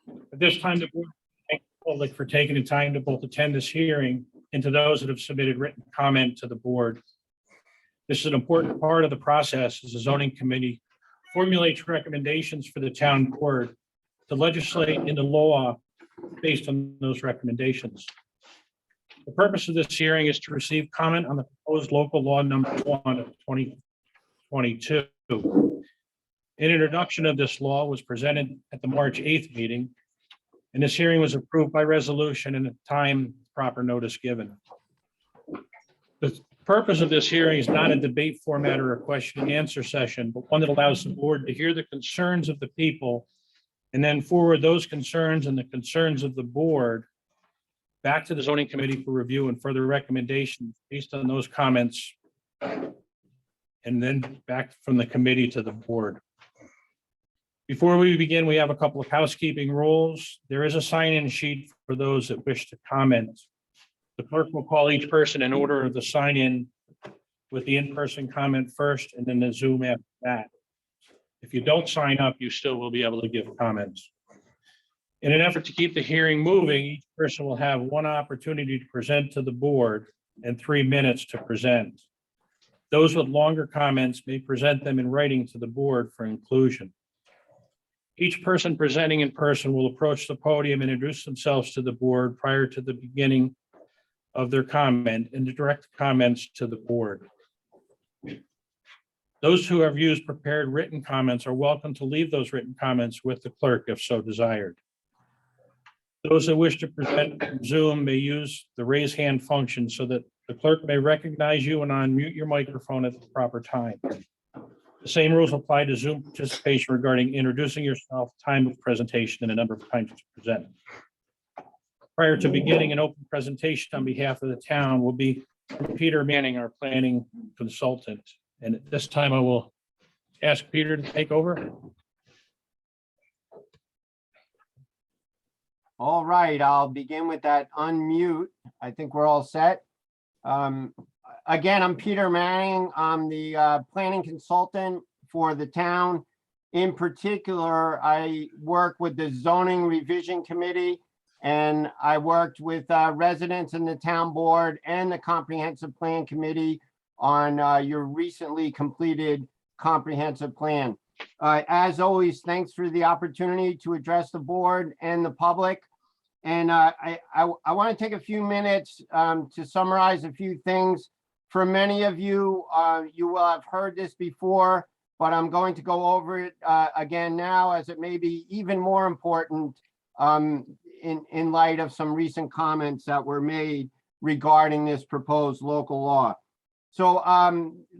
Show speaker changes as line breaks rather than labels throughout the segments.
At this time, the board thanks the public for taking the time to both attend this hearing and to those that have submitted written comment to the board. This is an important part of the process as the zoning committee formulates recommendations for the town board to legislate into law based on those recommendations. The purpose of this hearing is to receive comment on the proposed local law number 1 of 2022. An introduction of this law was presented at the March 8th meeting, and this hearing was approved by resolution in the time proper notice given. The purpose of this hearing is not a debate format or a question and answer session, but one that allows the board to hear the concerns of the people and then forward those concerns and the concerns of the board back to the zoning committee for review and further recommendations based on those comments, and then back from the committee to the board. Before we begin, we have a couple of housekeeping rules. There is a sign-in sheet for those that wish to comment. The clerk will call each person in order of the sign-in, with the in-person comment first and then the Zoom after that. If you don't sign up, you still will be able to give comments. In an effort to keep the hearing moving, each person will have one opportunity to present to the board and 3 minutes to present. Those with longer comments may present them in writing to the board for inclusion. Each person presenting in person will approach the podium and introduce themselves to the board prior to the beginning of their comment and to direct comments to the board. Those who have used prepared written comments are welcome to leave those written comments with the clerk if so desired. Those that wish to present from Zoom may use the raise hand function so that the clerk may recognize you and unmute your microphone at the proper time. The same rules apply to Zoom participation regarding introducing yourself, time of presentation, and a number of times to present. Prior to beginning an open presentation on behalf of the town will be Peter Manning, our planning consultant. And at this time, I will ask Peter to take over.
All right, I'll begin with that unmute. I think we're all set. Again, I'm Peter Manning. I'm the planning consultant for the town. In particular, I work with the zoning revision committee, and I worked with residents in the town board and the comprehensive plan committee on your recently completed comprehensive plan. As always, thanks for the opportunity to address the board and the public. And I want to take a few minutes to summarize a few things. For many of you, you will have heard this before, but I'm going to go over it again now, as it may be even more important in light of some recent comments that were made regarding this proposed local law. So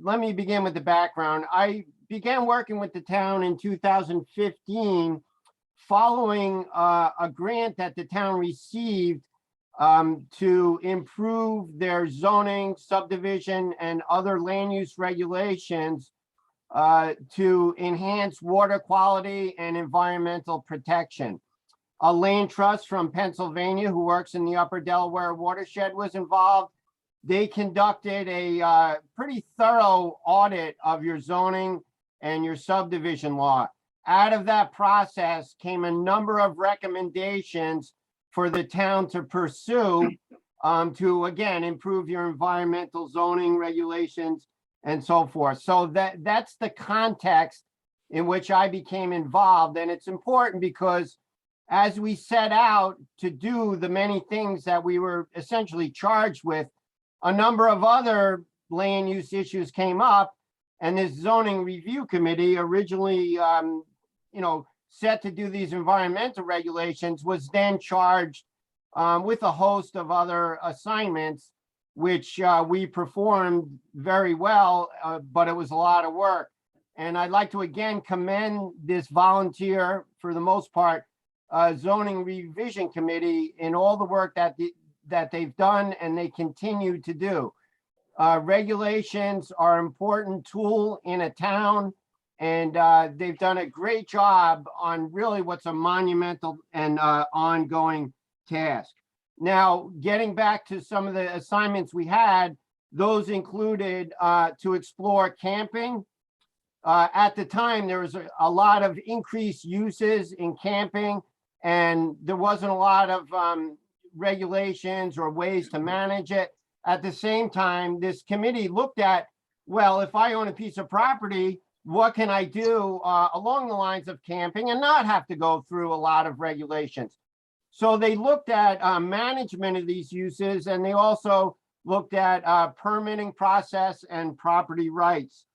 let me begin with the background. I began working with the town in 2015 following a grant that the town received to improve their zoning, subdivision, and other land use regulations to enhance water quality and environmental protection. A land trust from Pennsylvania, who works in the Upper Delaware watershed, was involved. They conducted a pretty thorough audit of your zoning and your subdivision law. Out of that process came a number of recommendations for the town to pursue to, again, improve your environmental zoning regulations and so forth. So that's the context in which I became involved. And it's important because as we set out to do the many things that we were essentially charged with, a number of other land use issues came up, and this zoning review committee, originally set to do these environmental regulations, was then charged with a host of other assignments, which we performed very well, but it was a lot of work. And I'd like to again commend this volunteer, for the most part, zoning revision committee in all the work that they've done and they continue to do. Regulations are an important tool in a town, and they've done a great job on really what's a monumental and ongoing task. Now, getting back to some of the assignments we had, those included to explore camping. At the time, there was a lot of increased uses in camping, and there wasn't a lot of regulations or ways to manage it. At the same time, this committee looked at, well, if I own a piece of property, what can I do along the lines of camping and not have to go through a lot of regulations? So they looked at management of these uses, and they also looked at permitting process and property rights.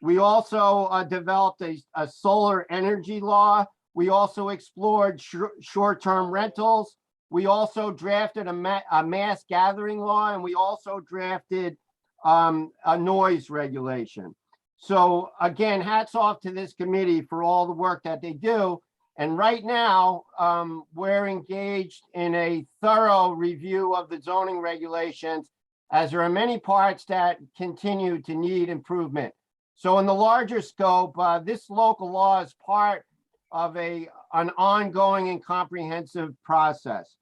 We also developed a solar energy law. We also explored short-term rentals. We also drafted a mass gathering law, and we also drafted a noise regulation. So again, hats off to this committee for all the work that they do. And right now, we're engaged in a thorough review of the zoning regulations, as there are many parts that continue to need improvement. So in the larger scope, this local law is part of an ongoing and comprehensive process.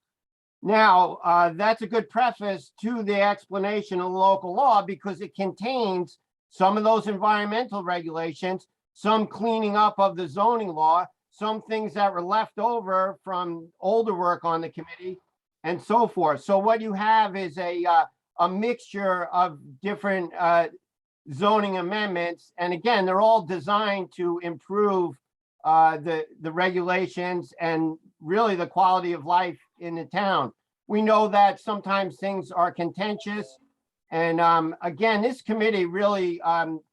Now, that's a good preface to the explanation of the local law, because it contains some of those environmental regulations, some cleaning up of the zoning law, some things that were left over from older work on the committee, and so forth. So what you have is a mixture of different zoning amendments. And again, they're all designed to improve the regulations and really the quality of life in the town. We know that sometimes things are contentious. And again, this committee really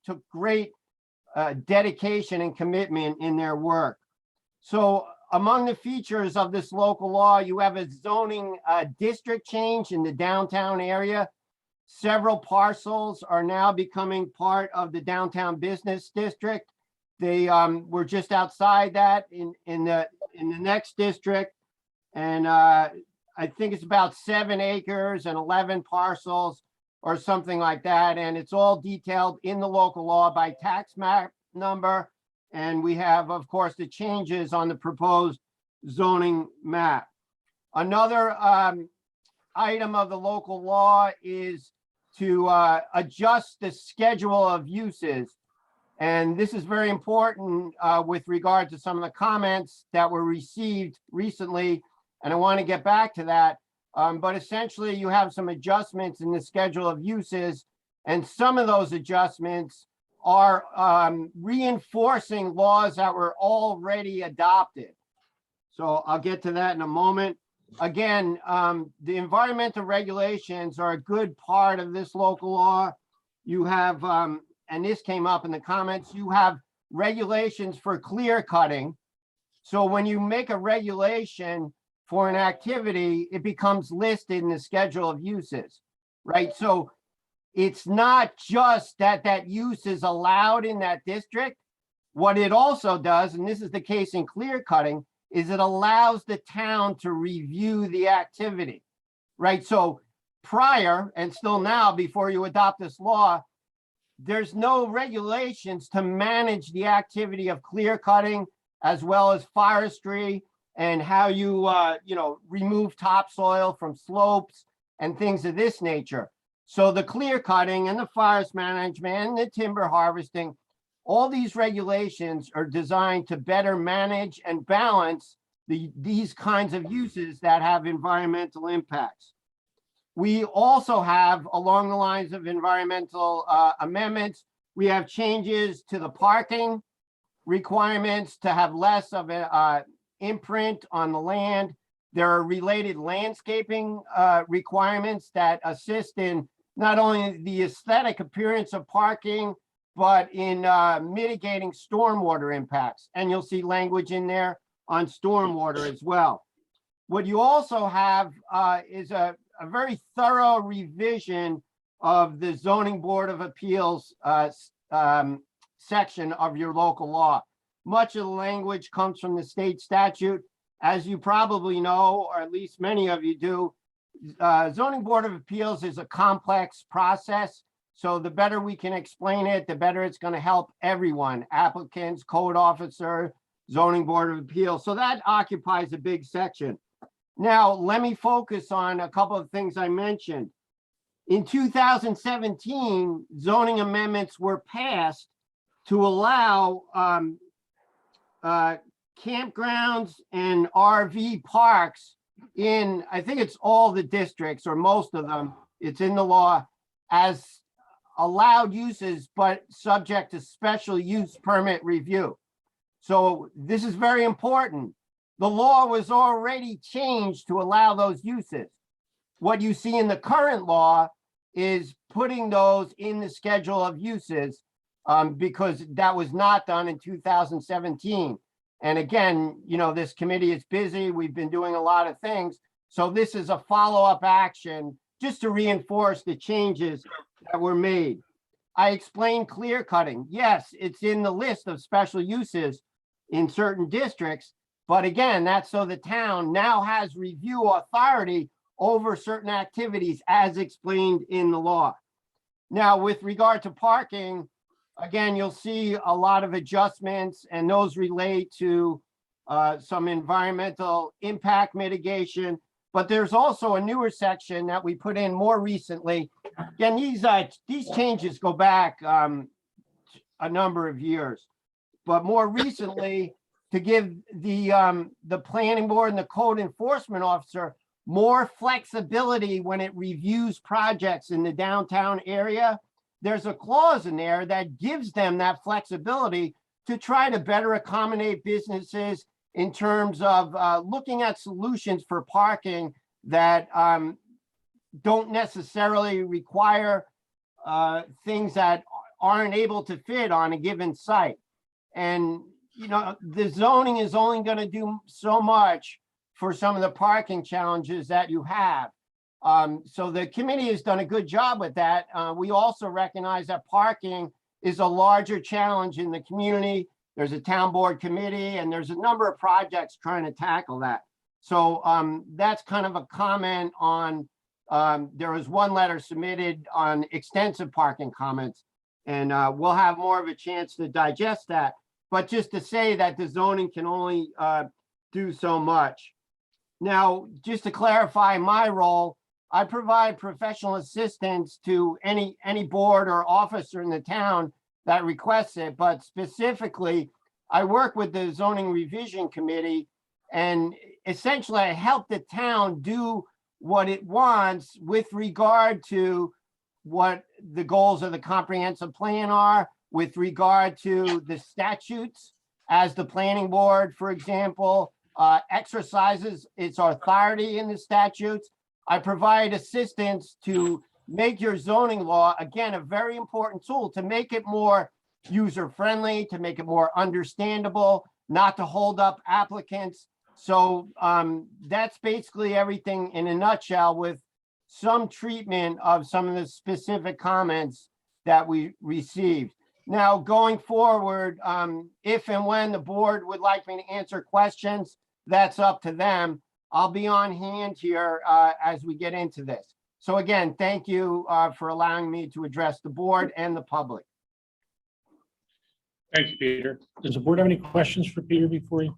took great dedication and commitment in their work. So among the features of this local law, you have a zoning district change in the downtown area. Several parcels are now becoming part of the downtown business district. They were just outside that in the next district. And I think it's about 7 acres and 11 parcels or something like that. And it's all detailed in the local law by tax map number. And we have, of course, the changes on the proposed zoning map. Another item of the local law is to adjust the schedule of uses. And this is very important with regard to some of the comments that were received recently. And I want to get back to that. But essentially, you have some adjustments in the schedule of uses. And some of those adjustments are reinforcing laws that were already adopted. So I'll get to that in a moment. Again, the environmental regulations are a good part of this local law. You have, and this came up in the comments, you have regulations for clear cutting. So when you make a regulation for an activity, it becomes listed in the schedule of uses, right? So it's not just that that use is allowed in that district. What it also does, and this is the case in clear cutting, is it allows the town to review the activity, right? So prior, and still now, before you adopt this law, there's no regulations to manage the activity of clear cutting, as well as forestry, and how you, remove topsoil from slopes and things of this nature. So the clear cutting and the forest management and the timber harvesting, all these regulations are designed to better manage and balance these kinds of uses that have environmental impacts. We also have, along the lines of environmental amendments, we have changes to the parking requirements to have less of an imprint on the land. There are related landscaping requirements that assist in not only the aesthetic appearance of parking, but in mitigating stormwater impacts. And you'll see language in there on stormwater as well. What you also have is a very thorough revision of the Zoning Board of Appeals section of your local law. Much of the language comes from the state statute. As you probably know, or at least many of you do, Zoning Board of Appeals is a complex process. So the better we can explain it, the better it's going to help everyone, applicants, code officer, Zoning Board of Appeals. So that occupies a big section. Now, let me focus on a couple of things I mentioned. In 2017, zoning amendments were passed to allow campgrounds and RV parks in, I think it's all the districts or most of them, it's in the law as allowed uses, but subject to special use permit review. So this is very important. The law was already changed to allow those uses. What you see in the current law is putting those in the schedule of uses because that was not done in 2017. And again, you know, this committee is busy. We've been doing a lot of things. So this is a follow-up action just to reinforce the changes that were made. I explained clear cutting. Yes, it's in the list of special uses in certain districts. But again, that's so the town now has review authority over certain activities as explained in the law. Now, with regard to parking, again, you'll see a lot of adjustments, and those relate to some environmental impact mitigation. But there's also a newer section that we put in more recently. Again, these changes go back a number of years, but more recently, to give the planning board and the code enforcement officer more flexibility when it reviews projects in the downtown area. There's a clause in there that gives them that flexibility to try to better accommodate businesses in terms of looking at solutions for parking that don't necessarily require things that aren't able to fit on a given site. And, you know, the zoning is only going to do so much for some of the parking challenges that you have. So the committee has done a good job with that. We also recognize that parking is a larger challenge in the community. There's a town board committee, and there's a number of projects trying to tackle that. So that's kind of a comment on, there was one letter submitted on extensive parking comments, and we'll have more of a chance to digest that. But just to say that the zoning can only do so much. Now, just to clarify my role, I provide professional assistance to any board or officer in the town that requests it, but specifically, I work with the zoning revision committee, and essentially I help the town do what it wants with regard to what the goals of the comprehensive plan are, with regard to the statutes, as the planning board, for example, exercises its authority in the statutes. I provide assistance to make your zoning law, again, a very important tool to make it more user-friendly, to make it more understandable, not to hold up applicants. So that's basically everything in a nutshell, with some treatment of some of the specific comments that we received. Now, going forward, if and when the board would like me to answer questions, that's up to them. I'll be on hand here as we get into this. So again, thank you for allowing me to address the board and the public.
Thank you, Peter. Does the board have any questions for Peter before you?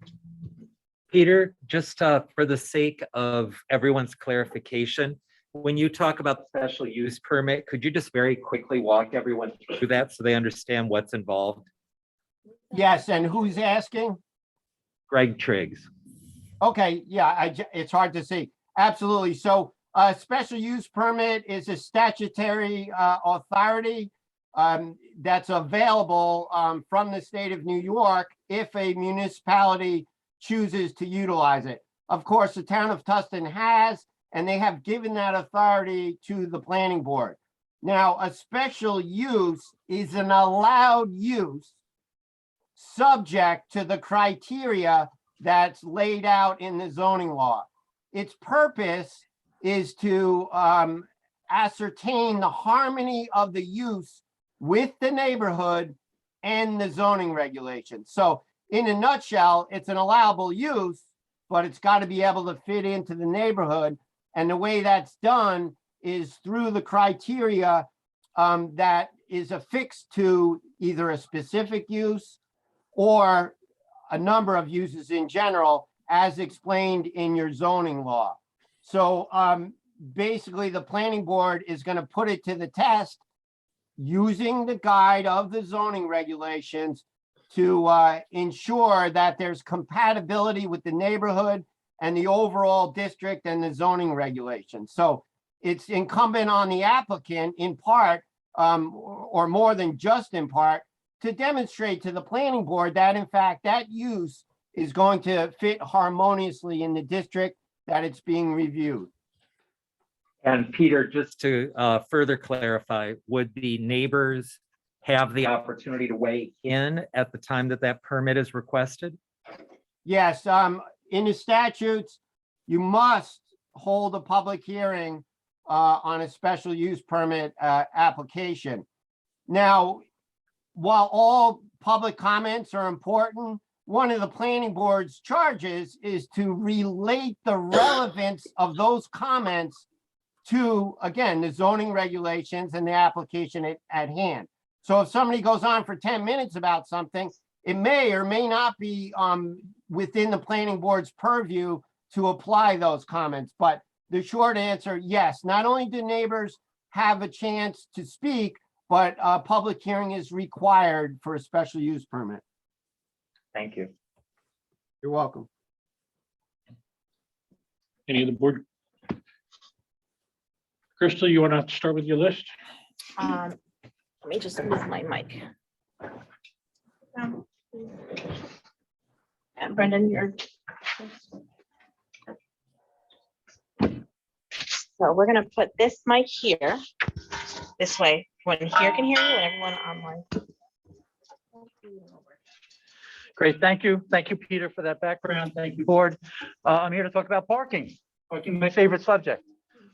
Peter, just for the sake of everyone's clarification, when you talk about special use permit, could you just very quickly walk everyone through that so they understand what's involved?
Yes, and who's asking?
Greg Triggs.
Okay, yeah, it's hard to see. Absolutely. So a special use permit is a statutory authority that's available from the state of New York if a municipality chooses to utilize it. Of course, the town of Tustin has, and they have given that authority to the planning board. Now, a special use is an allowed use subject to the criteria that's laid out in the zoning law. Its purpose is to ascertain the harmony of the use with the neighborhood and the zoning regulations. So in a nutshell, it's an allowable use, but it's got to be able to fit into the neighborhood. And the way that's done is through the criteria that is affixed to either a specific use or a number of uses in general, as explained in your zoning law. So basically, the planning board is going to put it to the test using the guide of the zoning regulations to ensure that there's compatibility with the neighborhood and the overall district and the zoning regulations. So it's incumbent on the applicant in part, or more than just in part, to demonstrate to the planning board that in fact that use is going to fit harmoniously in the district that it's being reviewed.
And Peter, just to further clarify, would the neighbors have the opportunity to weigh in at the time that that permit is requested?
Yes, in the statutes, you must hold a public hearing on a special use permit application. Now, while all public comments are important, one of the planning board's charges is to relate the relevance of those comments to, again, the zoning regulations and the application at hand. So if somebody goes on for 10 minutes about something, it may or may not be within the planning board's purview to apply those comments. But the short answer, yes, not only do neighbors have a chance to speak, but a public hearing is required for a special use permit.
Thank you.
You're welcome.
Any of the board? Crystal, you want to start with your list?
Let me just move my mic. And Brendan, you're. So we're gonna put this mic here, this way. Everyone here can hear you and everyone online.
Great, thank you. Thank you, Peter, for that background. Thank you, board. I'm here to talk about parking. Parking, my favorite subject.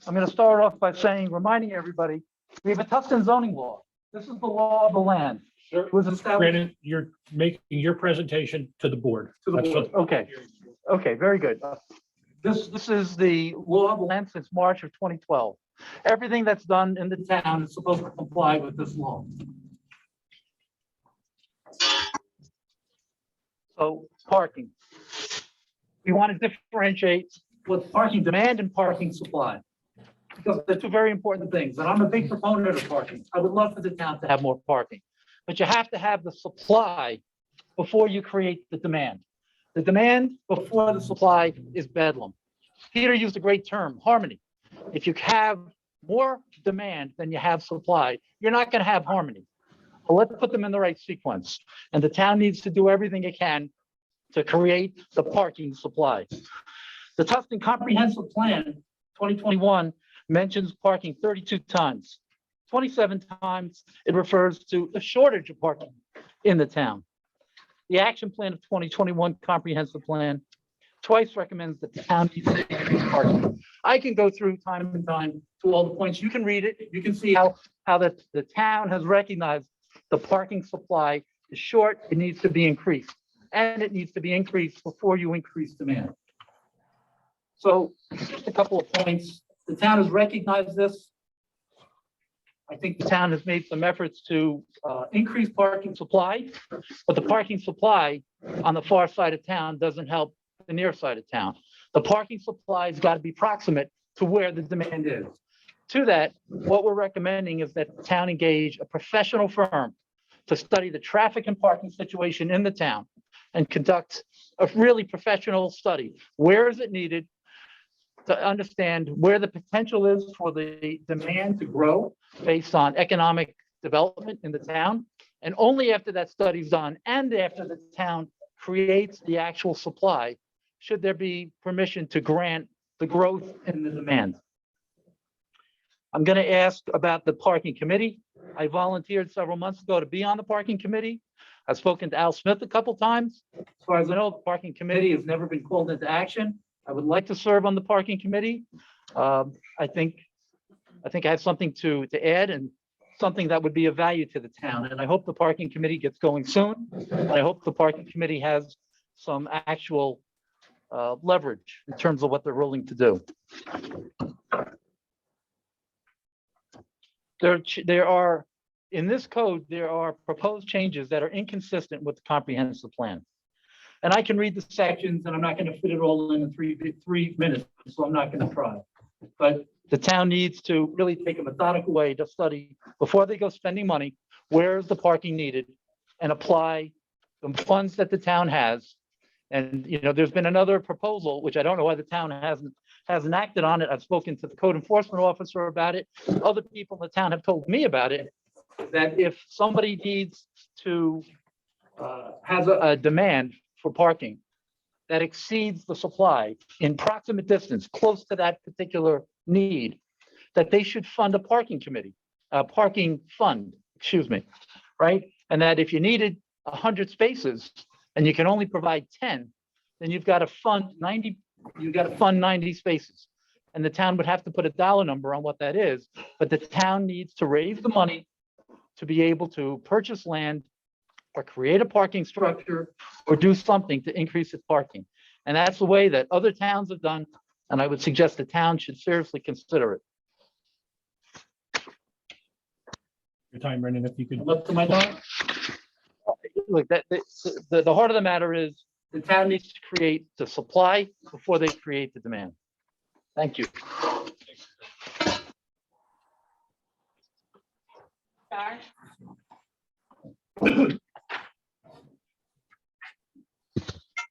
I'm going to start off by reminding everybody, we have a Tustin zoning law. This is the law of the land. It was established.
Brandon, you're making your presentation to the board.
To the
That's
board.
what-
Okay, okay, very good. This is the law of the land since March of 2012. Everything that's done in the town is supposed to comply with this law. So parking. We want to differentiate with parking demand and parking supply, because they're two very important things. And I'm a big proponent of parking. I would love for the town to have more parking, but you have to have the supply before you create the demand. The demand before the supply is bedlam. Peter used a great term, harmony. If you have more demand than you have supply, you're not going to have harmony. But let's put them in the right sequence. And the town needs to do everything it can to create the parking supply. The Tustin Comprehensive Plan 2021 mentions parking 32 times. 27 times it refers to a shortage of parking in the town. The action plan of 2021 comprehensive plan twice recommends that the town needs to increase parking. I can go through time and time to all the points. You can read it. You can see how the town has recognized the parking supply is short. It needs to be increased, and it needs to be increased before you increase demand. So just a couple of points. The town has recognized this. I think the town has made some efforts to increase parking supply, but the parking supply on the far side of town doesn't help the near side of town. The parking supply has got to be proximate to where the demand is. To that, what we're recommending is that the town engage a professional firm to study the traffic and parking situation in the town and conduct a really professional study. Where is it needed? To understand where the potential is for the demand to grow based on economic development in the town. And only after that study is done and after the town creates the actual supply, should there be permission to grant the growth in the demand. I'm going to ask about the parking committee. I volunteered several months ago to be on the parking committee. I've spoken to Al Smith a couple times. As far as I know, the parking committee has never been called into action. I would like to serve on the parking committee. I think I have something to add and something that would be of value to the town. And I hope the parking committee gets going soon. I hope the parking committee has some actual leverage in terms of what they're willing to do. There are, in this code, there are proposed changes that are inconsistent with the comprehensive plan. And I can read the sections and I'm not going to fit it all in 3 minutes, so I'm not going to try. But the town needs to really take a methodical way to study before they go spending money, where is the parking needed, and apply the funds that the town has. And, you know, there's been another proposal, which I don't know why the town hasn't acted on it. I've spoken to the code enforcement officer about it. Other people in the town have told me about it, that if somebody needs to, has a demand for parking that exceeds the supply in proximate distance, close to that particular need, that they should fund a parking committee, a parking fund, excuse me, right? And that if you needed 100 spaces and you can only provide 10, then you've got to fund 90 spaces. And the town would have to put a dollar number on what that is, but the town needs to raise the money to be able to purchase land or create a parking structure or do something to increase its parking. And that's the way that other towns have done. And I would suggest the town should seriously consider it.
Your time, Brendan, if you could look to my dog.
Look, the heart of the matter is the town needs to create the supply before they create the demand. Thank you.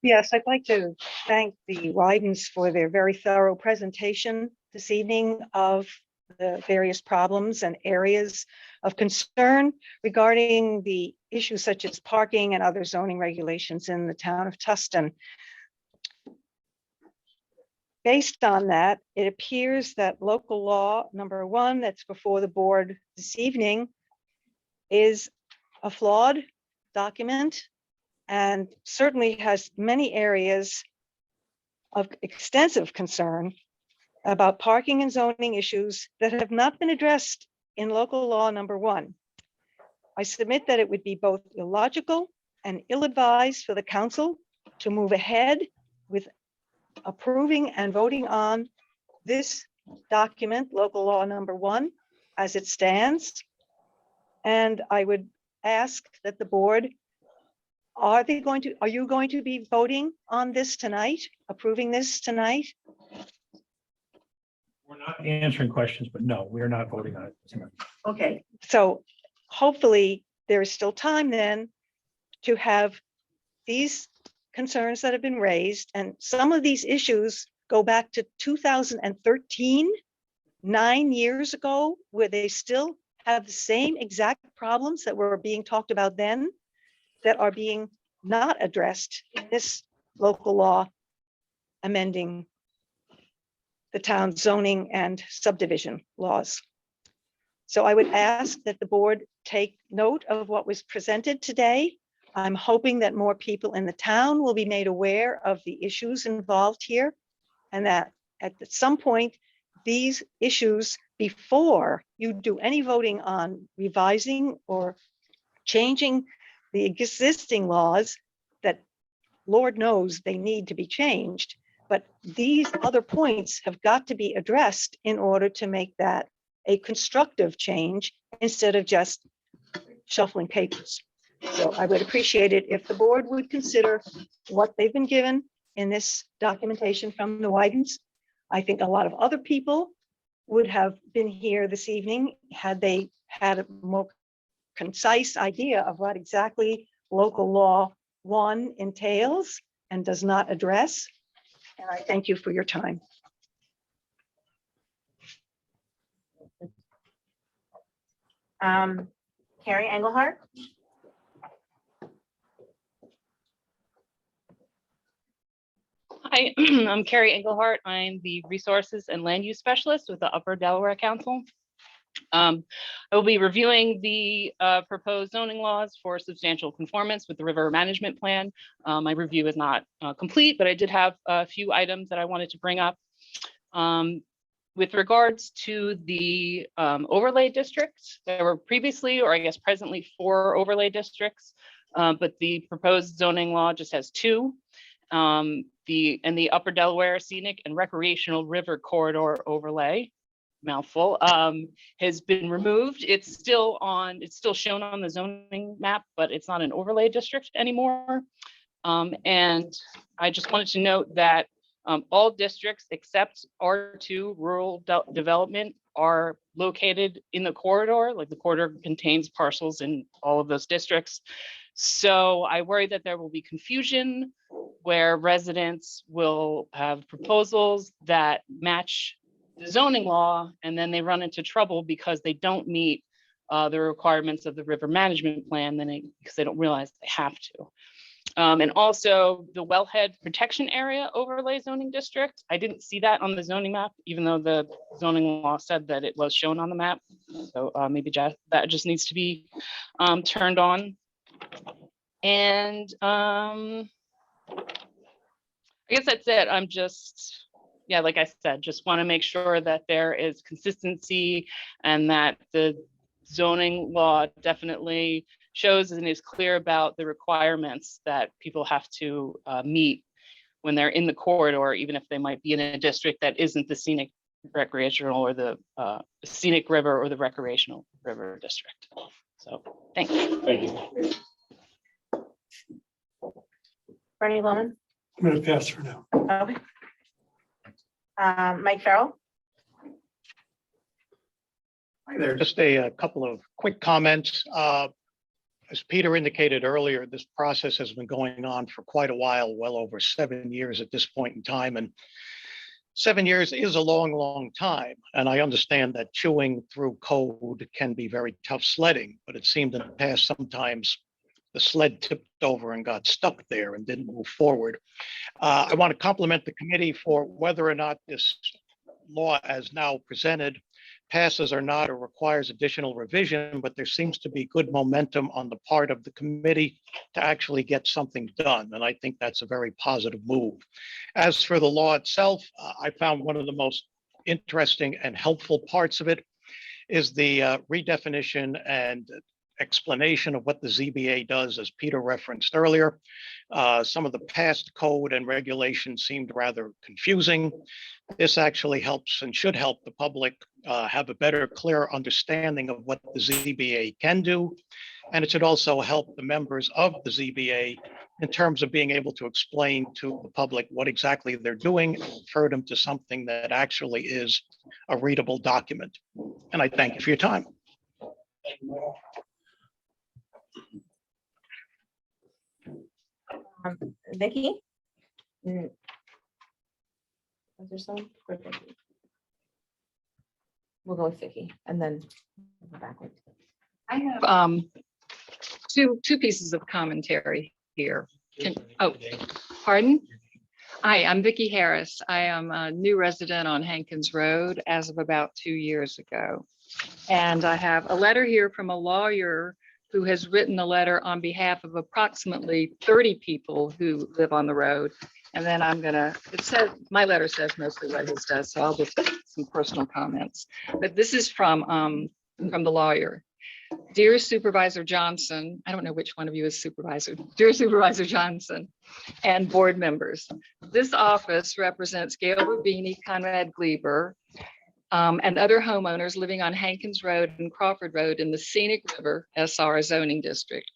Yes, I'd like to thank the Wydens for their very thorough presentation this evening of the various problems and areas of concern regarding the issues such as parking and other zoning regulations in the town of Tustin. Based on that, it appears that local law number 1 that's before the board this evening is a flawed document and certainly has many areas of extensive concern about parking and zoning issues that have not been addressed in local law number 1. I submit that it would be both illogical and ill-advised for the council to move ahead with approving and voting on this document, local law number 1, as it stands. And I would ask that the board, are you going to be voting on this tonight, approving this tonight?
We're not answering questions, but no, we are not voting on it tonight.
Okay, so hopefully there is still time then to have these concerns that have been raised, and some of these issues go back to 2013, 9 years ago, where they still have the same exact problems that were being talked about then that are being not addressed in this local law amending the town's zoning and subdivision laws. So I would ask that the board take note of what was presented today. I'm hoping that more people in the town will be made aware of the issues involved here, and that at some point, these issues, before you do any voting on revising or changing the existing laws that Lord knows they need to be changed, but these other points have got to be addressed in order to make that a constructive change instead of just shuffling papers. So I would appreciate it if the board would consider what they've been given in this documentation from the Wydens. I think a lot of other people would have been here this evening had they had a more concise idea of what exactly local law 1 entails and does not address. And I thank you for your time.
Carrie Engelhardt.
Hi, I'm Carrie Engelhardt. I'm the Resources and Land Use Specialist with the Upper Delaware Council. I will be reviewing the proposed zoning laws for substantial conformance with the River Management Plan. My review is not complete, but I did have a few items that I wanted to bring up. With regards to the overlay districts, there were previously, or I guess presently, 4 overlay districts, but the proposed zoning law just has 2. The Upper Delaware Scenic and Recreational River Corridor Overlay, mouthful, has been removed. It's still shown on the zoning map, but it's not an overlay district anymore. And I just wanted to note that all districts except R2 rural development are located in the corridor. Like, the corridor contains parcels in all of those districts. So I worry that there will be confusion where residents will have proposals that match the zoning law, and then they run into trouble because they don't meet the requirements of the river management plan, because they don't realize they have to. And also the wellhead protection area overlay zoning district. I didn't see that on the zoning map, even though the zoning law said that it was shown on the map. So maybe that just needs to be turned on. And I guess that's it. I'm just, yeah, like I said, just want to make sure that there is consistency and that the zoning law definitely shows and is clear about the requirements that people have to meet when they're in the corridor, even if they might be in a district that isn't the scenic recreational or the scenic river or the recreational river district. So thanks.
Thank you.
Bernie Loman.
I'm gonna pass for now.
Okay. Mike Farrell.
Hi there, just a couple of quick comments. As Peter indicated earlier, this process has been going on for quite a while, well over 7 years at this point in time. And 7 years is a long, long time. And I understand that chewing through code can be very tough sledding, but it seemed in the past sometimes the sled tipped over and got stuck there and didn't move forward. I want to compliment the committee for whether or not this law as now presented passes or not, or requires additional revision, but there seems to be good momentum on the part of the committee to actually get something done. And I think that's a very positive move. As for the law itself, I found one of the most interesting and helpful parts of it is the redefinition and explanation of what the ZBA does, as Peter referenced earlier. Some of the past code and regulations seemed rather confusing. This actually helps and should help the public have a better, clearer understanding of what the ZBA can do. And it should also help the members of the ZBA in terms of being able to explain to the public what exactly they're doing, and refer them to something that actually is a readable document. And I thank you for your time.
Vicky. Was there some? We'll go with Vicky and then go backwards.
I have two pieces of commentary here. Pardon? Hi, I'm Vicki Harris. I am a new resident on Hankins Road as of about 2 years ago. And I have a letter here from a lawyer who has written a letter on behalf of approximately 30 people who live on the road. And then it says, my letter says mostly what his does, so I'll just make some personal comments. But this is from the lawyer. Dear Supervisor Johnson, I don't know which one of you is supervisor. Dear Supervisor Johnson and board members, this office represents Gail Rubini, Conrad Gleber, and other homeowners living on Hankins Road and Crawford Road in the Scenic River SR zoning district.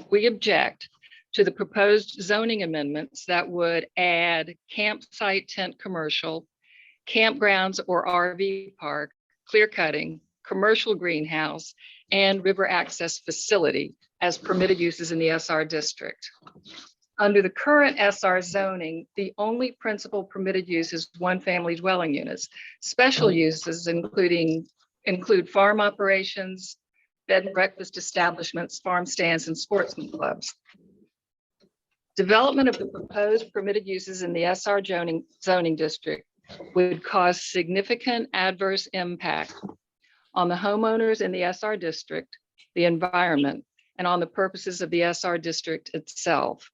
We object to the proposed zoning amendments that would add campsite tent commercial, campgrounds or RV park, clear cutting, commercial greenhouse, and river access facility as permitted uses in the SR district. Under the current SR zoning, the only principal permitted use is one-family dwelling units. Special uses include farm operations, bed and breakfast establishments, farm stands, and sportsman clubs. Development of the proposed permitted uses in the SR zoning district would cause significant adverse impact on the homeowners in the SR district, the environment, and on the purposes of the SR district itself.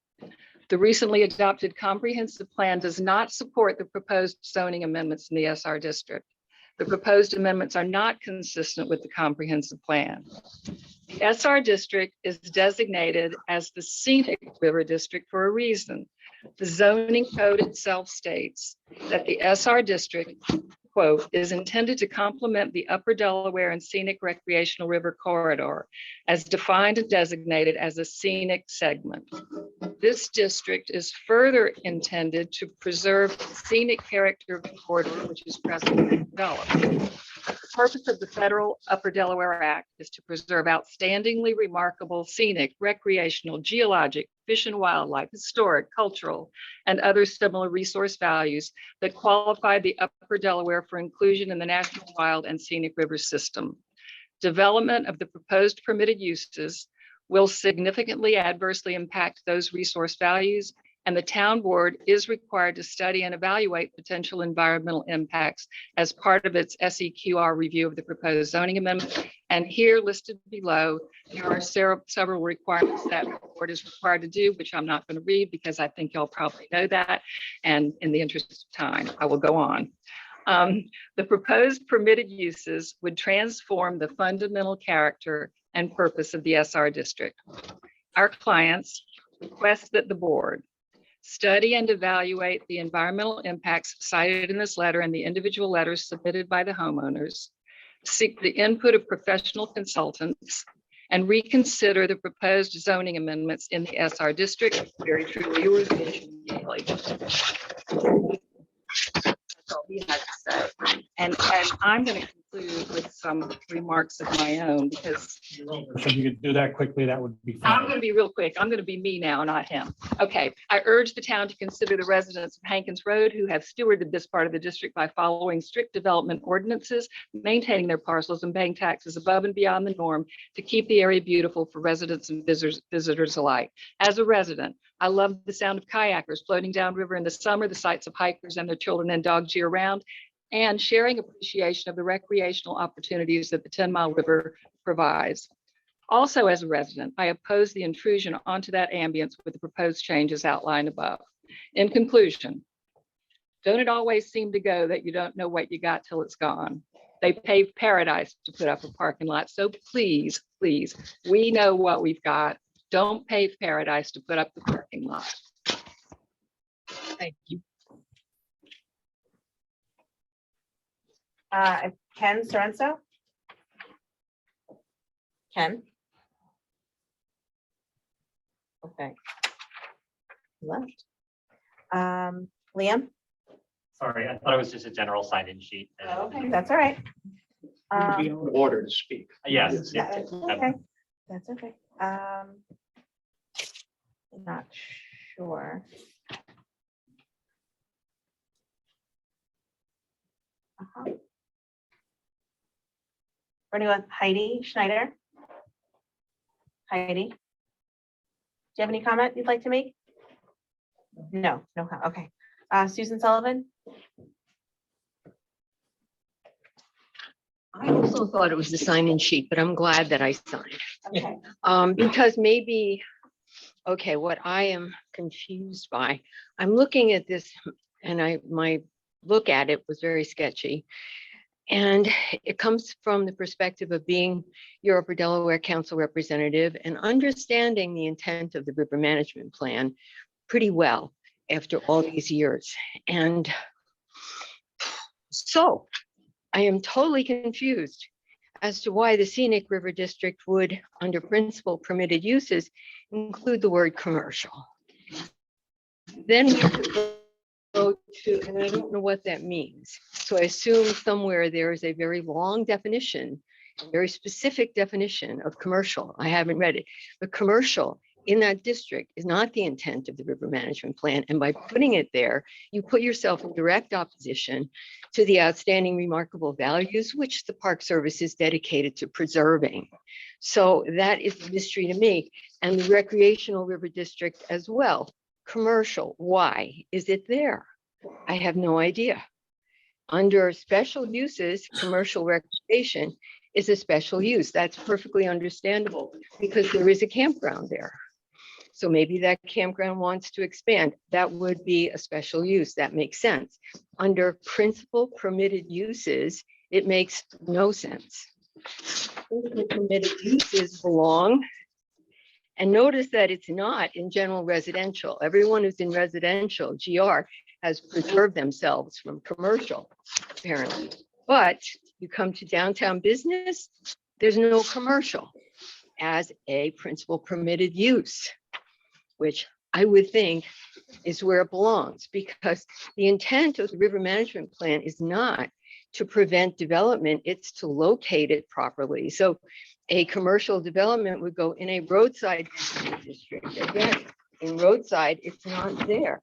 The recently adopted comprehensive plan does not support the proposed zoning amendments in the SR district. The proposed amendments are not consistent with the comprehensive plan. The SR district is designated as the scenic river district for a reason. The zoning code itself states that the SR district, quote, is intended to complement the upper Delaware and scenic recreational river corridor as defined and designated as a scenic segment. This district is further intended to preserve the scenic character of the corridor, which is presently developed. purpose of the federal Upper Delaware Act is to preserve outstandingly remarkable scenic, recreational, geologic, fish and wildlife, historic, cultural, and other similar resource values that qualify the Upper Delaware for inclusion in the National Wild and Scenic River System. Development of the proposed permitted uses will significantly adversely impact those resource values, and the town board is required to study and evaluate potential environmental impacts as part of its SEQR review of the proposed zoning amendment. And here listed below, there are several requirements that the board is required to do, which I'm not going to read because I think y'all probably know that. And in the interest of time, I will go on. The proposed permitted uses would transform the fundamental character and purpose of the SR district. Our clients request that the board study and evaluate the environmental impacts cited in this letter and the individual letters submitted by the homeowners, seek the input of professional consultants, and reconsider the proposed zoning amendments in the SR district. Very truly yours, Vision Daily. That's all he had to say. And I'm going to conclude with some remarks of my own because
So if you could do that quickly, that would be
I'm
fine.
going to be real quick. I'm going to be me now, not him. Okay. I urge the town to consider the residents of Hankins Road who have stewarded this part of the district by following strict development ordinances, maintaining their parcels and paying taxes above and beyond the norm to keep the area beautiful for residents and visitors alike. As a resident, I love the sound of kayakers floating downriver in the summer, the sights of hikers and their children and dogs year round, and sharing appreciation of the recreational opportunities that the 10 Mile River provides. Also, as a resident, I oppose the intrusion onto that ambience with the proposed changes outlined above. In conclusion, don't it always seem to go that you don't know what you got till it's gone? They paved paradise to put up a parking lot. So please, please, we know what we've got. Don't pave paradise to put up the parking lot. Thank you.
Ken Sorenso? Ken? Okay. Left. Liam?
Sorry, I thought it was just a general sign-in sheet.
Okay, that's all right.
Be in order to speak.
Yes.
Yeah, that's okay. That's okay. Not sure. We're gonna go with Heidi Schneider. Heidi. Do you have any comment you'd like to make? No, okay. Susan Sullivan?
I also thought it was the sign-in sheet, but I'm glad that I signed.
Okay.
Because maybe, okay, what I am confused by, I'm looking at this and my look at it was very sketchy. And it comes from the perspective of being your Upper Delaware Council representative and understanding the intent of the river management plan pretty well after all these years. And so I am totally confused as to why the Scenic River District would, under principal permitted uses, include the word commercial. Then we go to, and I don't know what that means. So I assume somewhere there is a very long definition, a very specific definition of commercial. I haven't read it, but commercial in that district is not the intent of the river management plan. And by putting it there, you put yourself in direct opposition to the outstanding remarkable values which the Park Service is dedicated to preserving. So that is a mystery to me. And the recreational river district as well. Commercial, why is it there? I have no idea. Under special uses, commercial recreation is a special use. That's perfectly understandable because there is a campground there. So maybe that campground wants to expand. That would be a special use. That makes sense. Under principal permitted uses, it makes no sense. Principal permitted uses belong. And notice that it's not in general residential. Everyone who's in residential, GR, has preserved themselves from commercial, apparently. But you come to downtown business, there's no commercial as a principal permitted use, which I would think is where it belongs, because the intent of the river management plan is not to prevent development, it's to locate it properly. So a commercial development would go in a roadside business district. Again, in roadside, it's not there.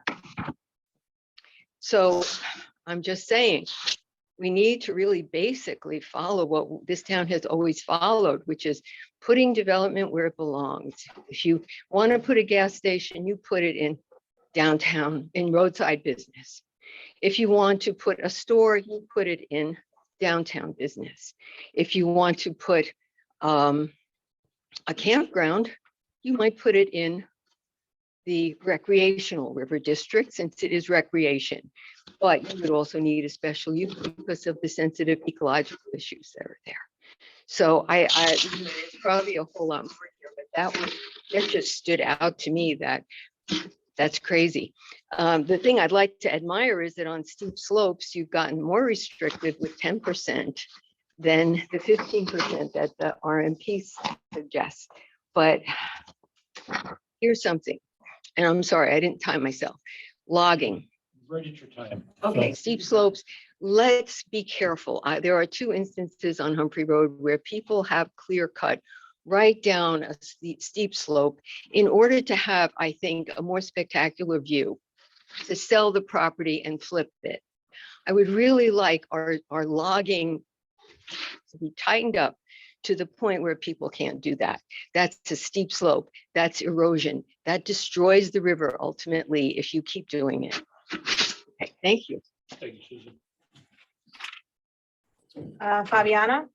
So I'm just saying, we need to really basically follow what this town has always followed, which is putting development where it belongs. If you want to put a gas station, you put it in downtown, in roadside business. If you want to put a store, you put it in downtown business. If you want to put a campground, you might put it in the recreational river district, since it is recreation. But you would also need a special use because of the sensitive ecological issues that are there. So there's probably a whole lot more here, but that just stood out to me, that's crazy. The thing I'd like to admire is that on steep slopes, you've gotten more restrictive with 10% than the 15% that the RMP suggests. But here's something, and I'm sorry, I didn't time myself. Logging.
Right at your time.
Okay, steep slopes, let's be careful. There are 2 instances on Humphrey Road where people have clear cut right down a steep slope in order to have, I think, a more spectacular view, to sell the property and flip it. I would really like our logging to be tightened up to the point where people can't do that. That's a steep slope, that's erosion, that destroys the river ultimately if you keep doing it. Okay, thank you.
Thank you, Susan.
Fabiana?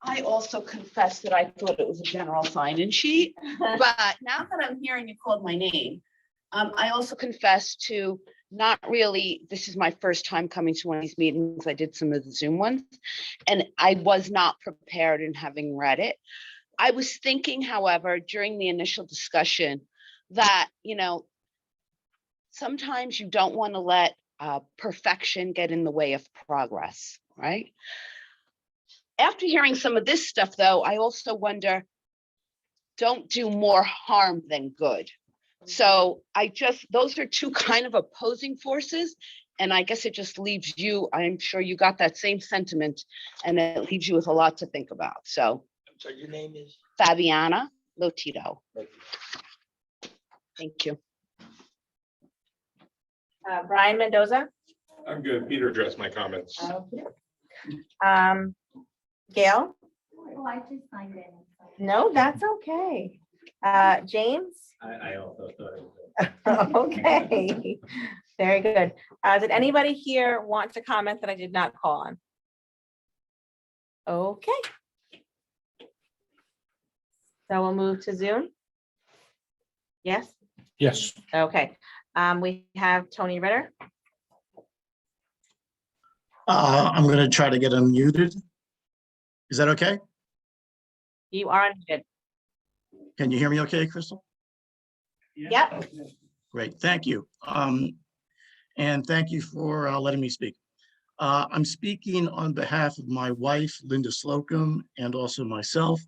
I also confess that I thought it was a general sign-in sheet, but now that I'm hearing you called my name, I also confess to not really, this is my first time coming to one of these meetings. I did some of the Zoom ones, and I was not prepared in having read it. I was thinking, however, during the initial discussion that, sometimes you don't want to let perfection get in the way of progress, right? After hearing some of this stuff, though, I also wonder, don't do more harm than good. So those are 2 kind of opposing forces. And I guess it just leaves you, I'm sure you got that same sentiment, and it leaves you with a lot to think about. So
your name is?
Fabiana Lotito. Thank you.
Brian Mendoza?
I'm good. Peter addressed my comments.
Gail?
Oh, I just signed in.
No, that's okay. James?
I also thought it was.
Okay, very good. Did anybody here want to comment that I did not call on? Okay. So we'll move to Zoom. Yes?
Yes.
Okay. We have Tony Ritter.
I'm going to try to get unmuted. Is that okay?
You are unmuted.
Can you hear me okay, Crystal?
Yep.
Great, thank you. And thank you for letting me speak. I'm speaking on behalf of my wife, Linda Slocum, and also myself.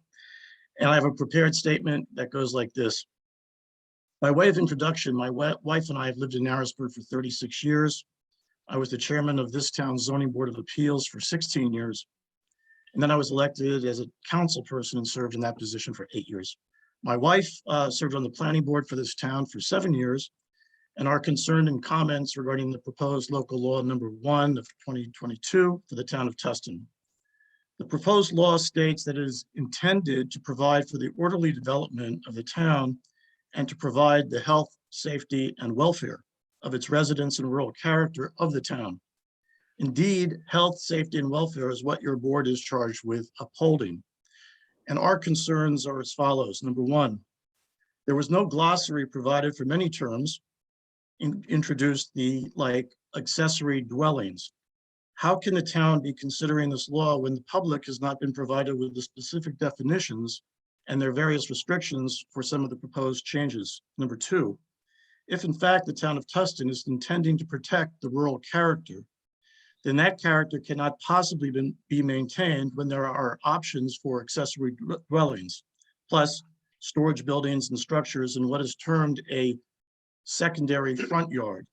And I have a prepared statement that goes like this. By way of introduction, my wife and I have lived in Narrowsburg for 36 years. I was the chairman of this town's zoning board of appeals for 16 years. And then I was elected as a council person and served in that position for 8 years. My wife served on the planning board for this town for 7 years, and are concerned and comments regarding the proposed local law number 1 of 2022 for the town of Tustin. The proposed law states that it is intended to provide for the orderly development of the town and to provide the health, safety, and welfare of its residents and rural character of the town. Indeed, health, safety, and welfare is what your board is charged with upholding. And our concerns are as follows. Number 1, there was no glossary provided for many terms, introduced the accessory dwellings. How can the town be considering this law when the public has not been provided with the specific definitions and their various restrictions for some of the proposed changes? Number 2, if in fact the town of Tustin is intending to protect the rural character, then that character cannot possibly be maintained when there are options for accessory dwellings, plus storage buildings and structures in what is termed a secondary front yard.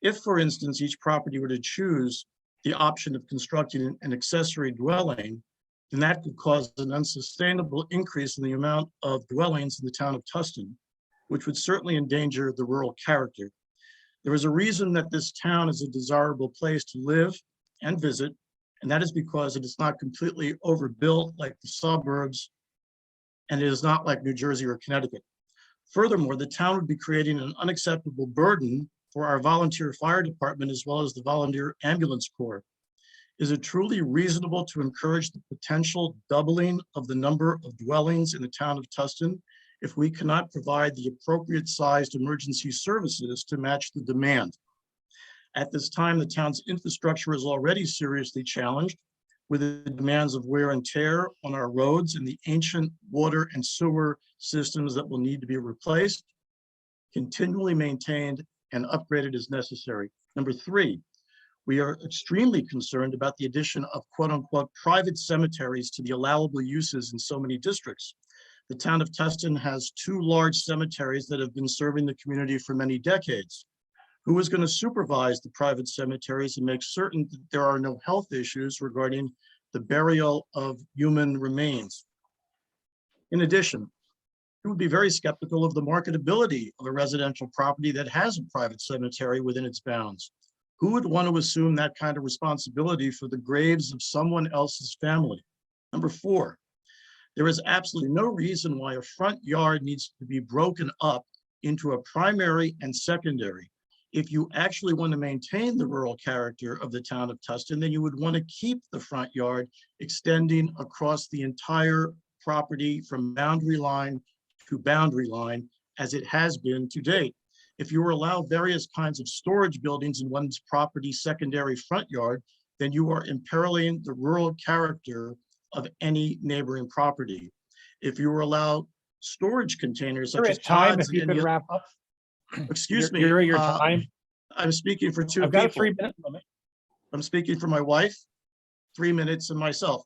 If, for instance, each property were to choose the option of constructing an accessory dwelling, then that could cause an unsustainable increase in the amount of dwellings in the town of Tustin, which would certainly endanger the rural character. There is a reason that this town is a desirable place to live and visit, and that is because it is not completely overbuilt like the suburbs, and it is not like New Jersey or Connecticut. Furthermore, the town would be creating an unacceptable burden for our volunteer fire department as well as the volunteer ambulance corps. Is it truly reasonable to encourage the potential doubling of the number of dwellings in the town of Tustin if we cannot provide the appropriate sized emergency services to match the demand? At this time, the town's infrastructure is already seriously challenged with the demands of wear and tear on our roads and the ancient water and sewer systems that will need to be replaced, continually maintained, and upgraded as necessary. Number three, we are extremely concerned about the addition of quote unquote private cemeteries to the allowable uses in so many districts. The town of Tustin has 2 large cemeteries that have been serving the community for many decades. Who is going to supervise the private cemeteries and make certain that there are no health issues regarding the burial of human remains? In addition, we would be very skeptical of the marketability of a residential property that has a private cemetery within its bounds. Who would want to assume that kind of responsibility for the graves of someone else's family? Number 4, there is absolutely no reason why a front yard needs to be broken up into a primary and secondary. If you actually want to maintain the rural character of the town of Tustin, then you would want to keep the front yard extending across the entire property from boundary line to boundary line, as it has been to date. If you allow various kinds of storage buildings in one's property secondary front yard, then you are imperiling the rural character of any neighboring property. If you allow storage containers
You're
such as
at time,
pods
if you
and
could
any,
wrap up.
excuse me,
You're at your time.
I'm speaking for 2
I've got a
people.
3-minute limit.
I'm speaking for my wife, 3 minutes, and myself.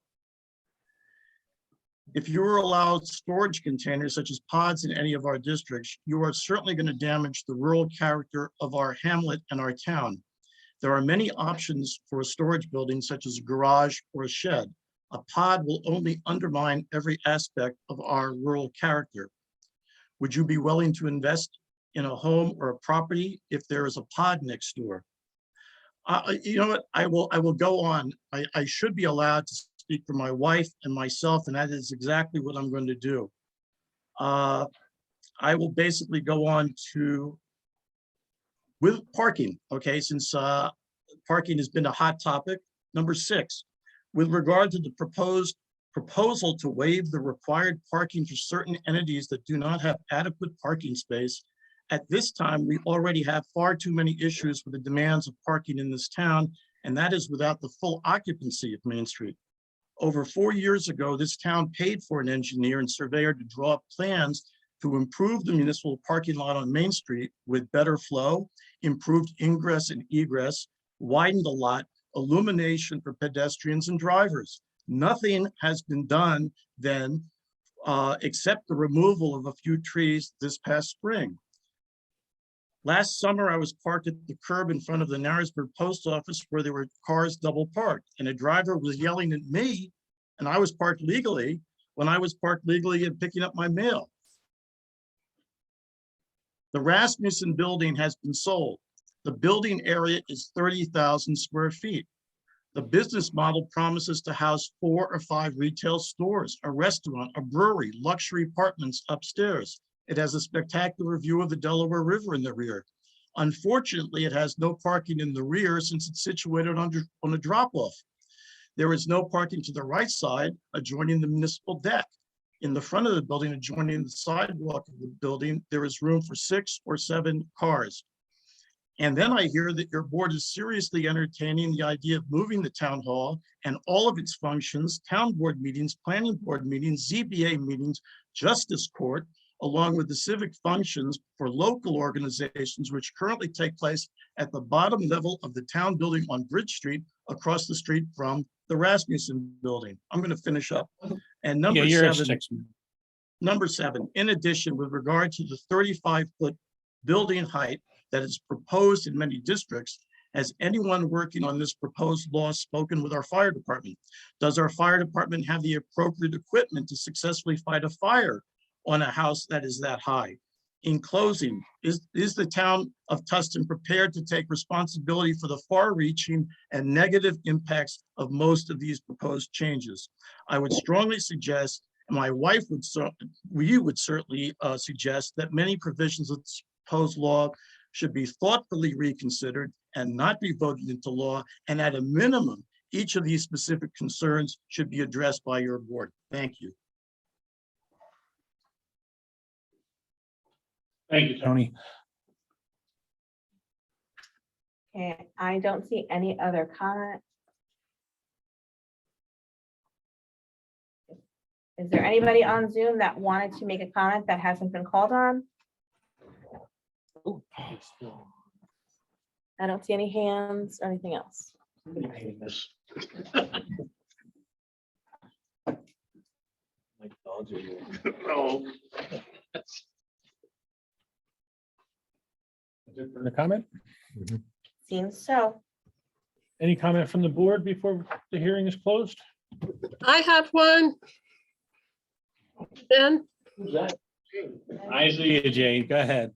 If you are allowed storage containers such as pods in any of our districts, you are certainly going to damage the rural character of our hamlet and our town. There are many options for a storage building such as a garage or a shed. A pod will only undermine every aspect of our rural character. Would you be willing to invest in a home or a property if there is a pod next door? You know what, I will go on. I should be allowed to speak for my wife and myself, and that is exactly what I'm going to do. I will basically go on to with parking, okay, since parking has been a hot topic. Number 6, with regard to the proposal to waive the required parking for certain entities that do not have adequate parking space. At this time, we already have far too many issues with the demands of parking in this town, and that is without the full occupancy of Main Street. Over 4 years ago, this town paid for an engineer and surveyor to draw up plans to improve the municipal parking lot on Main Street with better flow, improved ingress and egress, widened the lot, illumination for pedestrians and drivers. Nothing has been done then except the removal of a few trees this past spring. Last summer, I was parked at the curb in front of the Narrowsburg post office where there were cars double parked, and a driver was yelling at me, and I was parked legally when I was parked legally and picking up my mail. The Rasmussen building has been sold. The building area is 30,000 square feet. The business model promises to house 4 or 5 retail stores, a restaurant, a brewery, luxury apartments upstairs. It has a spectacular view of the Delaware River in the rear. Unfortunately, it has no parking in the rear since it's situated on a drop-off. There is no parking to the right side adjoining the municipal deck. In the front of the building, adjoining the sidewalk of the building, there is room for 6 or 7 cars. And then I hear that your board is seriously entertaining the idea of moving the town hall and all of its functions, town board meetings, planning board meetings, ZBA meetings, justice court, along with the civic functions for local organizations, which currently take place at the bottom level of the town building on Bridge Street, across the street from the Rasmussen building. I'm going to finish up. And number seven, in addition, with regard to the 35-foot building height that is proposed in many districts. Has anyone working on this proposed law spoken with our fire department? Does our fire department have the appropriate equipment to successfully fight a fire on a house that is that high? In closing, is the town of Tustin prepared to take responsibility for the far-reaching and negative impacts of most of these proposed changes? I would strongly suggest, and my wife would, we would certainly suggest that many provisions of this proposed law should be thoughtfully reconsidered and not be voted into law. And at a minimum, each of these specific concerns should be addressed by your board. Thank you.
Thank you, Tony.
Okay, I don't see any other comment. Is there anybody on Zoom that wanted to make a comment that hasn't been called on? I don't see any hands or anything else.
No.
The comment?
Seems so.
Any comment from the board before the hearing is closed?
I have one. Ben?
I see you, Jane. Go ahead.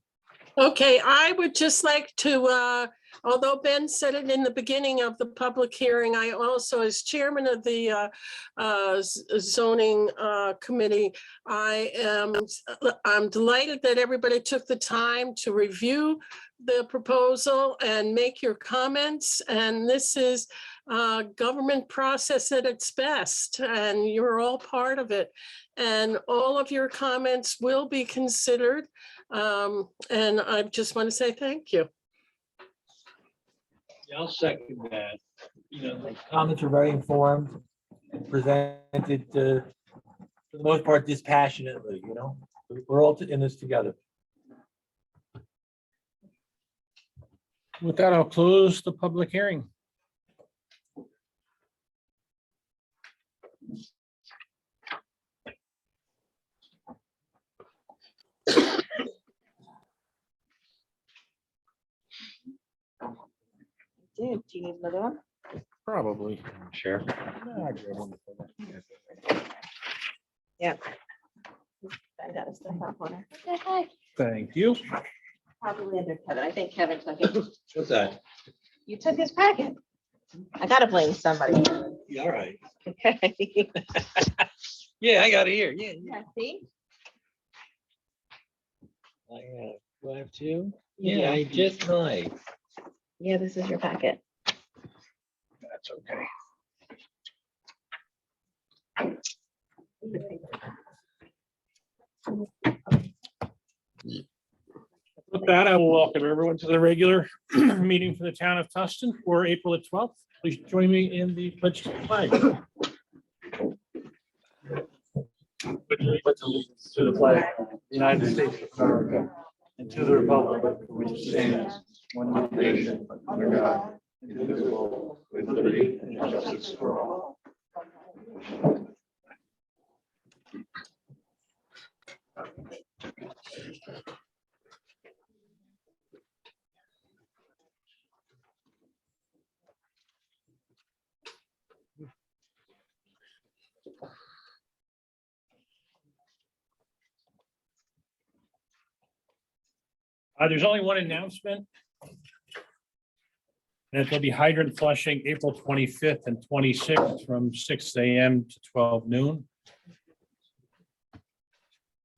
Okay, I would just like to, although Ben said it in the beginning of the public hearing, I also, as chairman of the zoning committee, I'm delighted that everybody took the time to review the proposal and make your comments. And this is government process at its best, and you're all part of it. And all of your comments will be considered. And I just want to say thank you.
Yeah, I'll second that. You know, the comments are very informed and presented for the most part dispassionately, you know? We're all in this together.
With that, I'll close the public hearing.
Do you need another one?
Probably.
Sure.
Yeah. I got a stuff up on her. What the heck?
Thank you.
Probably under Kevin. I think Kevin took it.
What's that?
You took his packet. I gotta blame somebody.
Yeah, all right.
Okay.
Yeah, I got it here. Yeah,
Yeah, see?
Do I have two?
Yeah.
I just might.
Yeah, this is your packet.
That's okay. With that, I will welcome everyone to the regular meeting for the town of Tustin for April the 12th. Please join me in the pledge to the flag.
To the flag, of the United States of America, and to the republic which stands one nation under God, indivisible, with liberty and justice for all.
There's only one announcement. And it'll be hydrant flushing April 25th and 26th from 6 a.m. to 12 noon.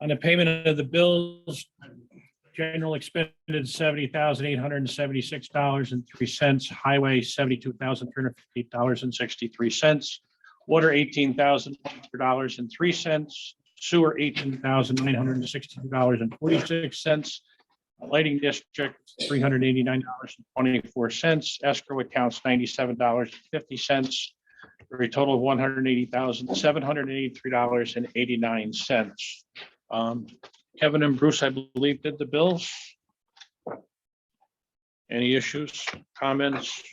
On the payment of the bills, general expended $70,876.03, highway $72,358.63, water $18,000.03, sewer $18,962.46, lighting district $389.24, escrow accounts $97.50, for a total of $180,783.89. Kevin and Bruce, I believe, did the bills. Any issues, comments?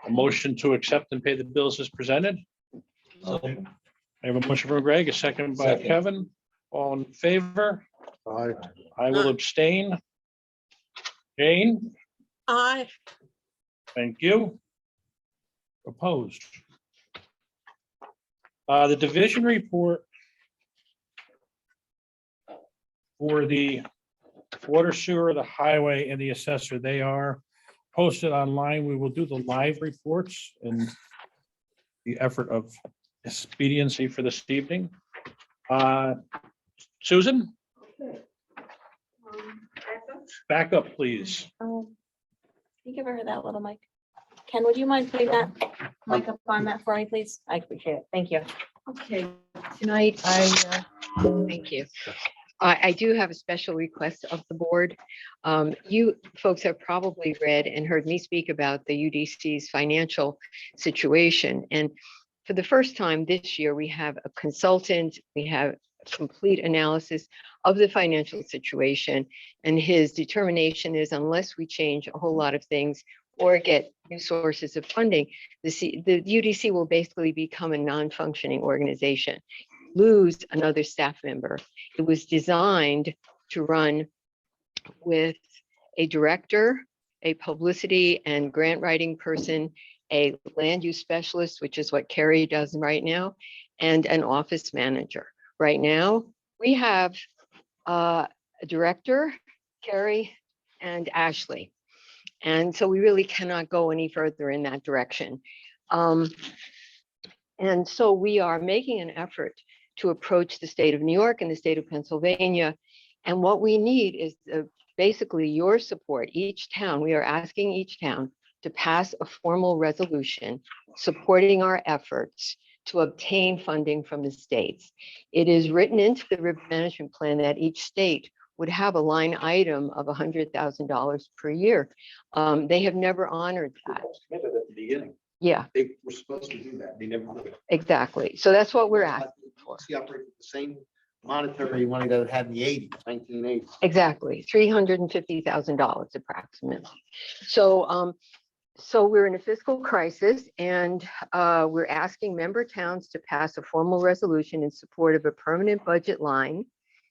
A motion to accept and pay the bills as presented. I have a motion from Greg, a second by
Second.
Kevin. All in favor?
Aye.
I will abstain. Jane,
Aye.
thank you. Opposed. The division report for the water, sewer, the highway, and the assessor, they are posted online. We will do the live reports in the effort of expediency for this evening. Susan? Back up, please.
Can you give her that little mic? Ken, would you mind putting that mic up on that for me, please? I appreciate it. Thank you.
Okay, tonight thank you. I do have a special request of the board. You folks have probably read and heard me speak about the UDC's financial situation. And for the first time this year, we have a consultant, we have a complete analysis of the financial situation. And his determination is unless we change a whole lot of things or get new sources of funding, the UDC will basically become a non-functioning organization, lose another staff member. It was designed to run with a director, a publicity and grant writing person, a land use specialist, which is what Carrie does right now, and an office manager. Right now, we have a director, Carrie, and Ashley. And so we really cannot go any further in that direction. And so we are making an effort to approach the state of New York and the state of Pennsylvania. And what we need is basically your support. Each town, we are asking each town to pass a formal resolution supporting our efforts to obtain funding from the states. It is written into the river management plan that each state would have a line item of $100,000 per year. They have never honored that.
At the beginning,
Yeah,
they were supposed to do that. They never did.
exactly. So that's what we're asking for.
He operated the same monetary money that it had in the 80s, 1980s.
Exactly, $350,000 approximately. So, so we're in a fiscal crisis, and we're asking member towns to pass a formal resolution in support of a permanent budget line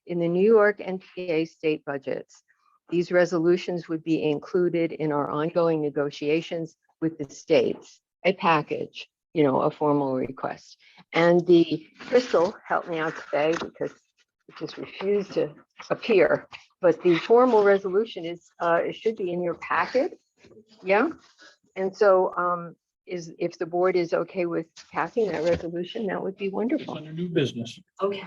in the New York and PA state budgets. These resolutions would be included in our ongoing negotiations with the states, a package, you know, a formal request. And the Crystal helped me out today because it just refused to appear. But the formal resolution is, it should be in your packet. Yeah. And so if the board is okay with passing that resolution, that would be
It's
wonderful.
under new business.
Okay.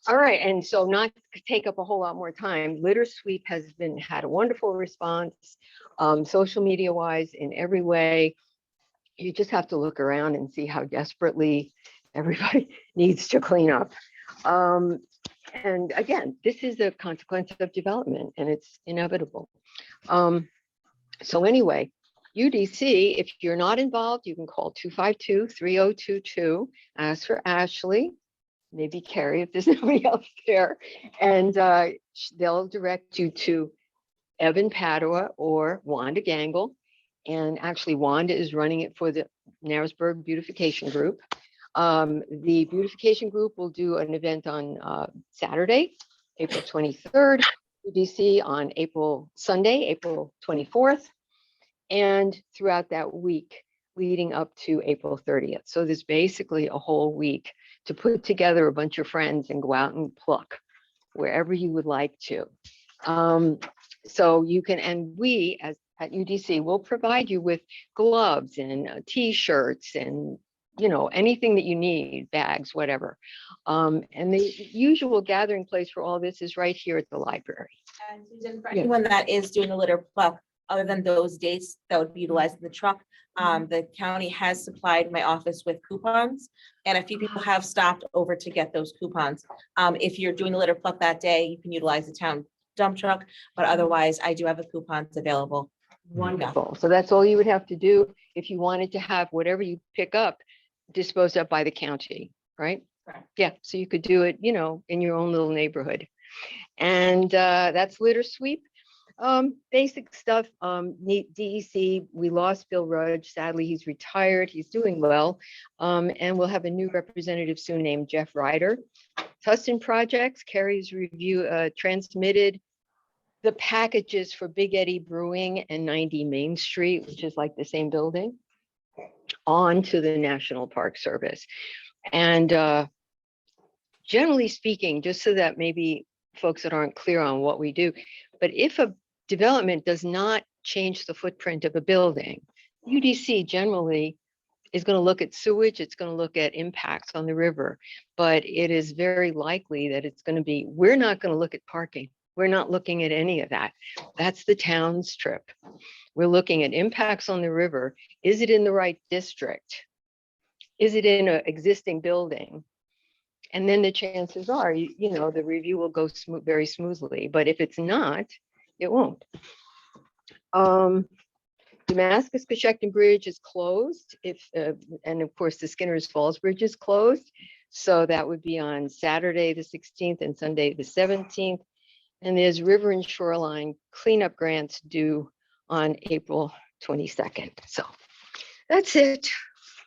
All right, and so not to take up a whole lot more time, Litter Sweep has had a wonderful response, social media wise, in every way. You just have to look around and see how desperately everybody needs to clean up. And again, this is a consequence of development, and it's inevitable. So anyway, UDC, if you're not involved, you can call 252-3022, ask for Ashley, maybe Carrie if there's nobody else there, and they'll direct you to Evan Padua or Wanda Gangle. And actually Wanda is running it for the Narrowsburg Beautification Group. The beautification group will do an event on Saturday, April 23rd, UDC on Sunday, April 24th, and throughout that week leading up to April 30th. So there's basically a whole week to put together a bunch of friends and go out and pluck wherever you would like to. So you can, and we as at UDC will provide you with gloves and t-shirts and, you know, anything that you need, bags, whatever. And the usual gathering place for all this is right here at the library.
And Susan, for
Yeah.
anyone that is doing the litter pluck, other than those dates that would be utilized in the truck, the county has supplied my office with coupons, and a few people have stopped over to get those coupons. If you're doing the litter pluck that day, you can utilize the town dump truck, but otherwise I do have the coupons available.
Wonderful. So that's all you would have to do if you wanted to have whatever you pick up disposed of by the county, right?
Correct.
Yeah, so you could do it, you know, in your own little neighborhood. And that's Litter Sweep. Basic stuff, DEC, we lost Bill Rudge. Sadly, he's retired. He's doing well. And we'll have a new representative soon named Jeff Ryder. Tustin projects, Carrie's review transmitted the packages for Big Eddie Brewing and 90 Main Street, which is like the same building, onto the National Park Service. And generally speaking, just so that maybe folks that aren't clear on what we do, but if a development does not change the footprint of a building, UDC generally is going to look at sewage, it's going to look at impacts on the river, but it is very likely that it's going to be, we're not going to look at parking. We're not looking at any of that. That's the town's trip. We're looking at impacts on the river. Is it in the right district? Is it in an existing building? And then the chances are, you know, the review will go very smoothly, but if it's not, it won't. Damascus Coshocton Bridge is closed and of course the Skinner's Falls Bridge is closed. So that would be on Saturday, the 16th and Sunday, the 17th. And there's river and shoreline cleanup grants due on April 22nd. So that's it.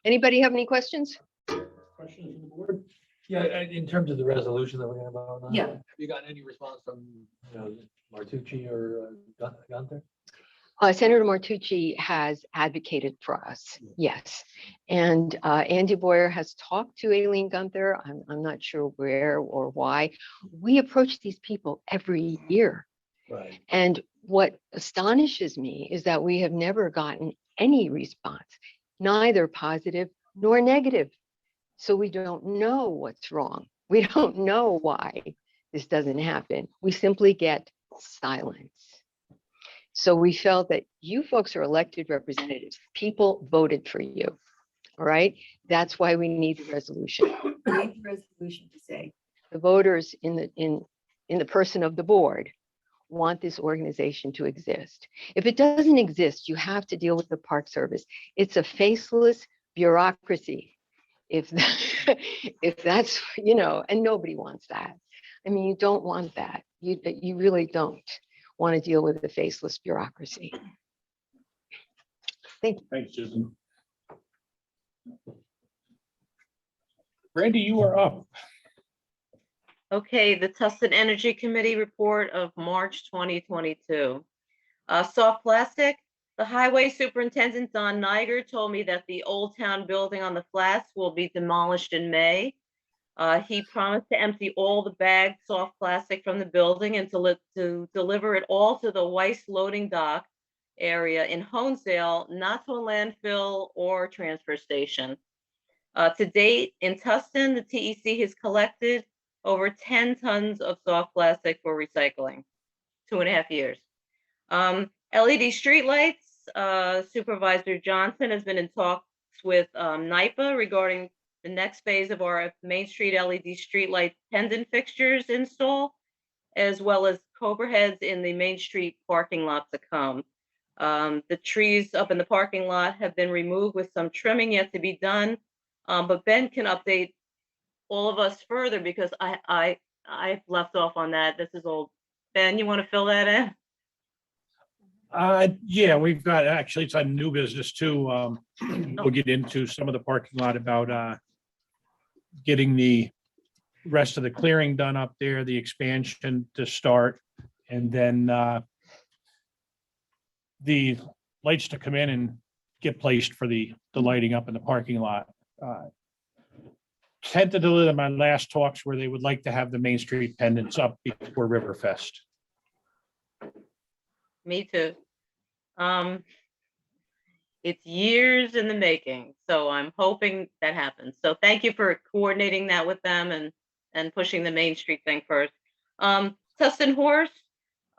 Anybody have any questions?
Questions from the board? Yeah, in terms of the resolution that we're gonna vote on.
Yeah.
Have you gotten any response from, you know, Martucci or Gunther?
Senator Martucci has advocated for us, yes. And Andy Boyer has talked to Aileen Gunther. I'm not sure where or why. We approach these people every year.
Right.
And what astonishes me is that we have never gotten any response, neither positive nor negative. So we don't know what's wrong. We don't know why this doesn't happen. We simply get silence. So we felt that you folks are elected representatives. People voted for you. All right. That's why we need the resolution. We need the resolution to say the voters in the person of the board want this organization to exist. If it doesn't exist, you have to deal with the Park Service. It's a faceless bureaucracy. If that's, you know, and nobody wants that. I mean, you don't want that. You really don't want to deal with the faceless bureaucracy. Thank you.
Thanks, Susan. Brandy, you are up.
Okay, the Tustin Energy Committee report of March 2022. Soft plastic. The highway superintendent, Don Niger, told me that the Old Town building on the flats will be demolished in May. He promised to empty all the bagged soft plastic from the building and to deliver it all to the Weiss loading dock area in Honesdale, not to a landfill or transfer station. To date, in Tustin, the TEC has collected over 10 tons of soft plastic for recycling, 2.5 years. LED streetlights, Supervisor Johnson has been in talks with NIPA regarding the next phase of our Main Street LED streetlight pendant fixtures install, as well as Cobra heads in the Main Street parking lot to come. The trees up in the parking lot have been removed with some trimming yet to be done, but Ben can update all of us further because I left off on that. This is old. Ben, you want to fill that in?
Yeah, we've got, actually, it's a new business too. We'll get into some of the parking lot about getting the rest of the clearing done up there, the expansion to start, and then the lights to come in and get placed for the lighting up in the parking lot. Tentatively, in my last talks where they would like to have the Main Street pendants up before Riverfest.
Me too. It's years in the making, so I'm hoping that happens. So thank you for coordinating that with them and pushing the Main Street thing first. Tustin Horse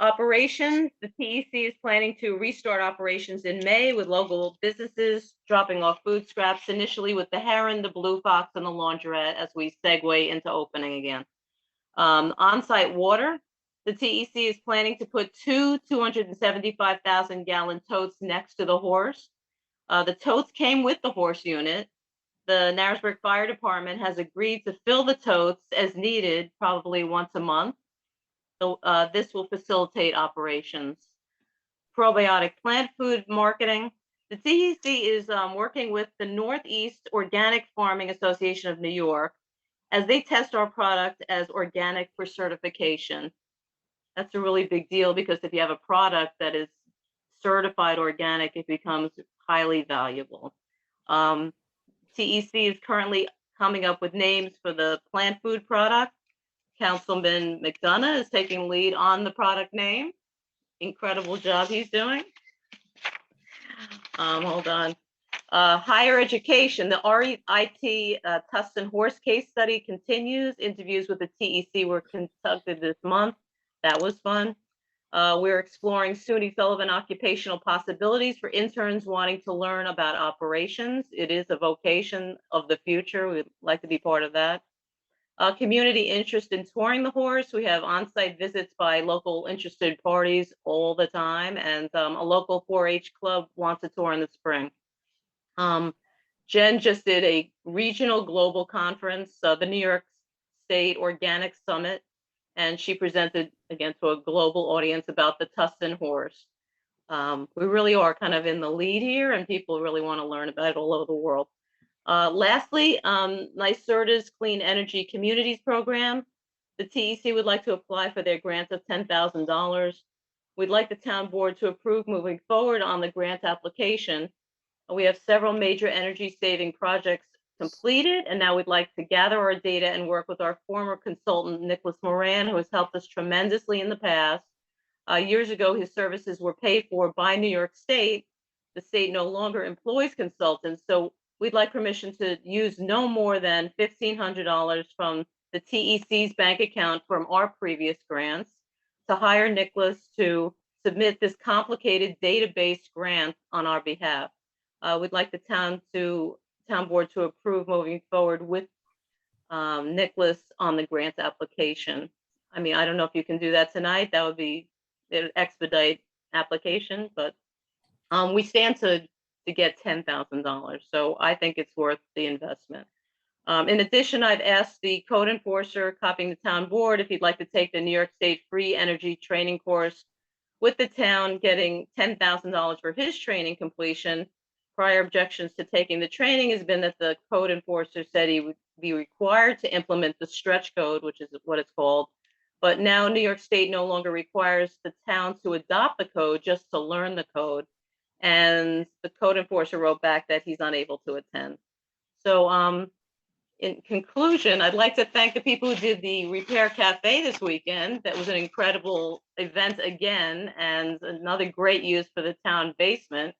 operations, the TEC is planning to restart operations in May with local businesses dropping off food scraps, initially with the Heron, the Blue Fox, and the Laundrette as we segue into opening again. On-site water. The TEC is planning to put two 275,000 gallon totes next to the Horse. The totes came with the Horse unit. The Narrowsburg Fire Department has agreed to fill the totes as needed, probably once a month. So this will facilitate operations. Probiotic plant food marketing. The TEC is working with the Northeast Organic Farming Association of New York as they test our product as organic for certification. That's a really big deal because if you have a product that is certified organic, it becomes highly valuable. TEC is currently coming up with names for the plant food product. Councilman McDonough is taking lead on the product name. Incredible job he's doing. Hold on. Higher education, the REIT Tustin horse case study continues. Interviews with the TEC were conducted this month. That was fun. We're exploring SUNY Sullivan occupational possibilities for interns wanting to learn about operations. It is a vocation of the future. We'd like to be part of that. Community interest in touring the horse. We have on-site visits by local interested parties all the time, and a local 4-H club wants a tour in the spring. Jen just did a regional global conference, the New York State Organic Summit, and she presented again to a global audience about the Tustin horse. We really are kind of in the lead here, and people really want to learn about it all over the world. Lastly, NYSERDA's Clean Energy Communities Program. The TEC would like to apply for their grant of $10,000. We'd like the town board to approve moving forward on the grant application. We have several major energy saving projects completed, and now we'd like to gather our data and work with our former consultant, Nicholas Moran, who has helped us tremendously in the past. Years ago, his services were paid for by New York State. The state no longer employs consultants, so we'd like permission to use no more than $1,500 from the TEC's bank account from our previous grants to hire Nicholas to submit this complicated database grant on our behalf. We'd like the town board to approve moving forward with Nicholas on the grant application. I mean, I don't know if you can do that tonight. That would be an expedite application, but we stand to get $10,000. So I think it's worth the investment. In addition, I've asked the code enforcer copying the town board if he'd like to take the New York State free energy training course with the town, getting $10,000 for his training completion. Prior objections to taking the training has been that the code enforcer said he would be required to implement the stretch code, which is what it's called. But now New York State no longer requires the town to adopt the code, just to learn the code. And the code enforcer wrote back that he's unable to attend. So in conclusion, I'd like to thank the people who did the Repair Cafe this weekend. That was an incredible event again, and another great use for the town basement.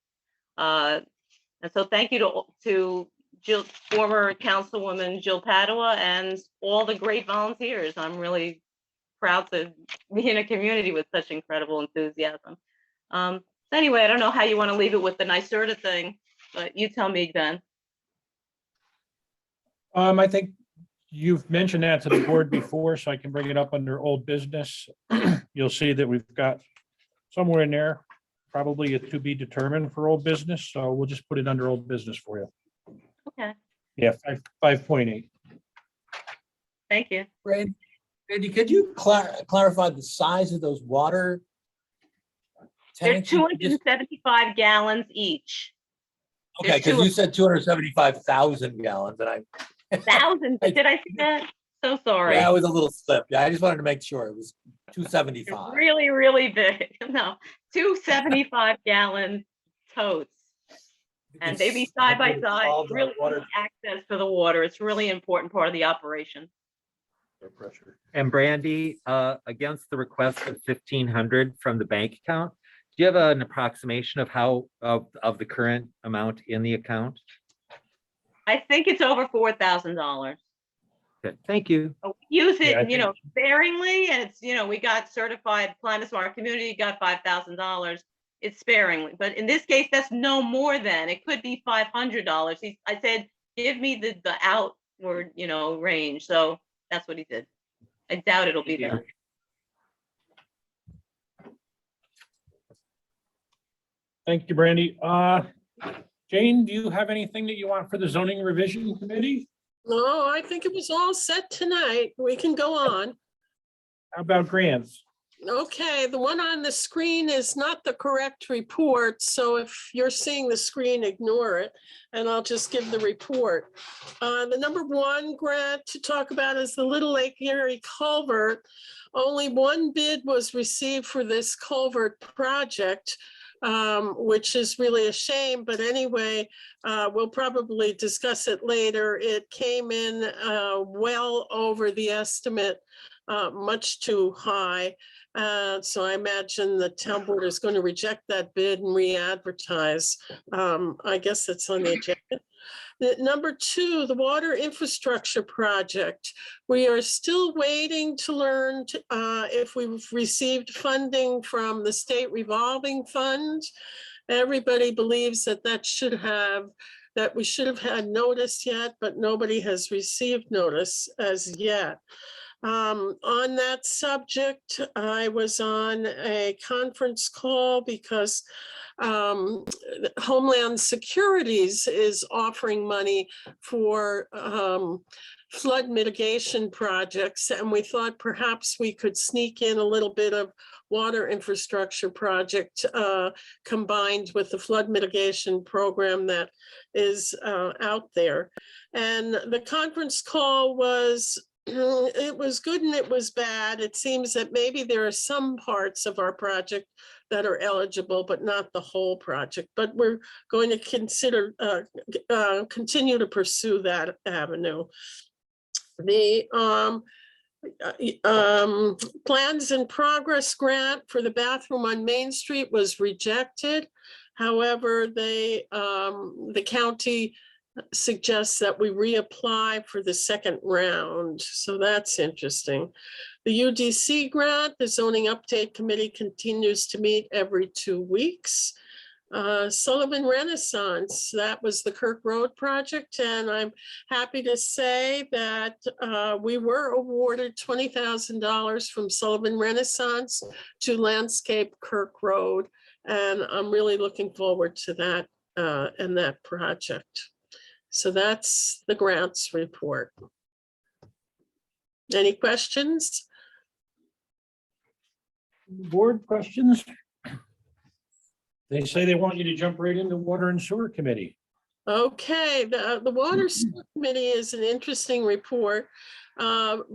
And so thank you to Jill, former Councilwoman Jill Padua, and all the great volunteers. I'm really proud to be in a community with such incredible enthusiasm. Anyway, I don't know how you want to leave it with the NYSERDA thing, but you tell me, Ben.
I think you've mentioned that to the board before, so I can bring it up under old business. You'll see that we've got somewhere in there, probably a to be determined for old business. So we'll just put it under old business for you.
Okay,
Yeah, 5.8.
thank you.
Randy, could you clarify the size of those water
They're
tanks? You just-
275 gallons each.
Okay, because you said 275,000 gallons and I.
Thousands, did I say that? So sorry.
Yeah, it was a little slip. Yeah, I just wanted to make sure it was
It's
275.
really, really big. No, 275 gallon totes. And they be side by side, really good access for the water. It's really important part of the operation.
Pressure.
And Brandy, against the request of 1,500 from the bank account, do you have an approximation of how, of the current amount in the account?
I think it's over $4,000.
Good, thank you.
Use
Yeah, I
it, sparingly, and it's, we got certified Climate Smart Community, got $5,000. It's sparingly, but in this case, that's no more than, it could be $500. I said, give me the outward, range. So that's what he did. I doubt it'll be there.
Thank you, Brandy. Jane, do you have anything that you want for the zoning revision committee?
No, I think it was all set tonight. We can go on.
How about grants?
Okay, the one on the screen is not the correct report, so if you're seeing the screen, ignore it, and I'll just give the report. The number one grant to talk about is the Little Lake Erie Culvert. Only one bid was received for this culvert project, which is really a shame, but anyway, we'll probably discuss it later. It came in well over the estimate, much too high. So I imagine the town board is going to reject that bid and re-advertise. I guess it's on the agenda. Number two, the water infrastructure project. We are still waiting to learn if we've received funding from the state revolving fund. Everybody believes that we should have had notice yet, but nobody has received notice as yet. On that subject, I was on a conference call because Homeland Securities is offering money for flood mitigation projects, and we thought perhaps we could sneak in a little bit of water infrastructure project combined with the flood mitigation program that is out there. And the conference call was, it was good and it was bad. It seems that maybe there are some parts of our project that are eligible, but not the whole project. But we're going to consider, continue to pursue that avenue. The plans in progress grant for the bathroom on Main Street was rejected. However, the county suggests that we reapply for the second round. So that's interesting. The UDC grant, the zoning update committee, continues to meet every 2 weeks. Sullivan Renaissance, that was the Kirk Road project, and I'm happy to say that we were awarded $20,000 from Sullivan Renaissance to landscape Kirk Road, and I'm really looking forward to that and that project. So that's the grants report. Any questions?
Board questions? They say they want you to jump right into Water and Sewer Committee.
Okay, the Water Sewer Committee is an interesting report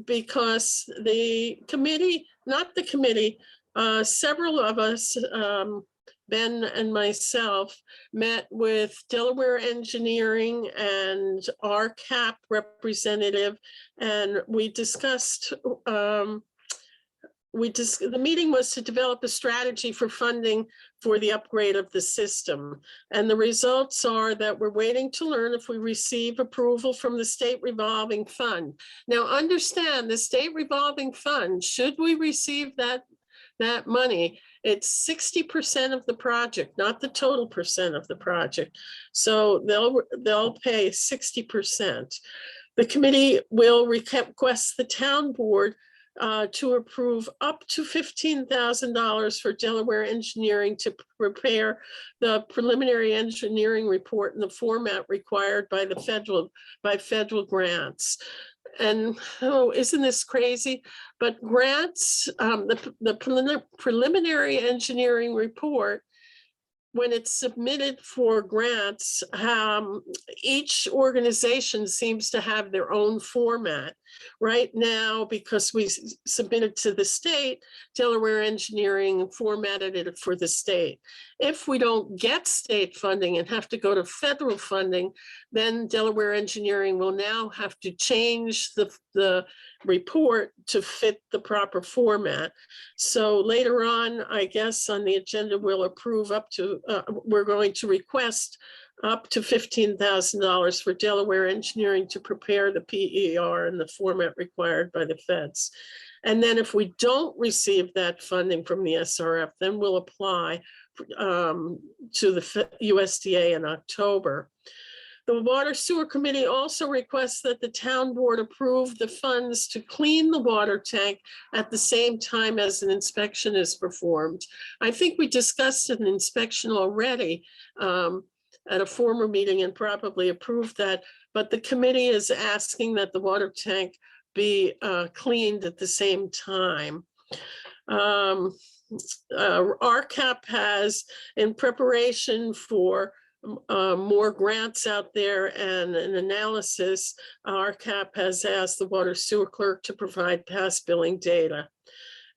because the committee, not the committee, several of us, Ben and myself, met with Delaware Engineering and our CAP representative, and we discussed, the meeting was to develop a strategy for funding for the upgrade of the system. And the results are that we're waiting to learn if we receive approval from the state revolving fund. Now, understand the state revolving fund, should we receive that money, it's 60% of the project, not the total percent of the project. So they'll pay 60%. The committee will request the town board to approve up to $15,000 for Delaware Engineering to prepare the preliminary engineering report in the format required by federal grants. And oh, isn't this crazy? But grants, the preliminary engineering report, when it's submitted for grants, each organization seems to have their own format. Right now, because we submitted to the state, Delaware Engineering formatted it for the state. If we don't get state funding and have to go to federal funding, then Delaware Engineering will now have to change the report to fit the proper format. So later on, I guess on the agenda, we'll approve up to, we're going to request up to $15,000 for Delaware Engineering to prepare the PER in the format required by the feds. And then if we don't receive that funding from the SRF, then we'll apply to the USDA in October. The Water Sewer Committee also requests that the town board approve the funds to clean the water tank at the same time as an inspection is performed. I think we discussed an inspection already at a former meeting and probably approved that, but the committee is asking that the water tank be cleaned at the same time. RCAP has, in preparation for more grants out there and an analysis, RCAP has asked the water sewer clerk to provide past billing data.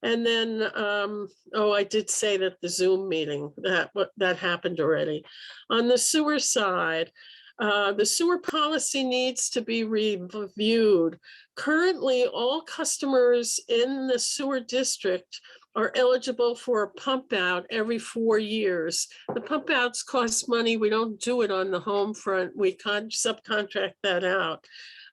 And then, oh, I did say that the Zoom meeting, that happened already. On the sewer side, the sewer policy needs to be reviewed. Currently, all customers in the sewer district are eligible for a pump out every 4 years. The pump outs cost money. We don't do it on the home front. We subcontract that out.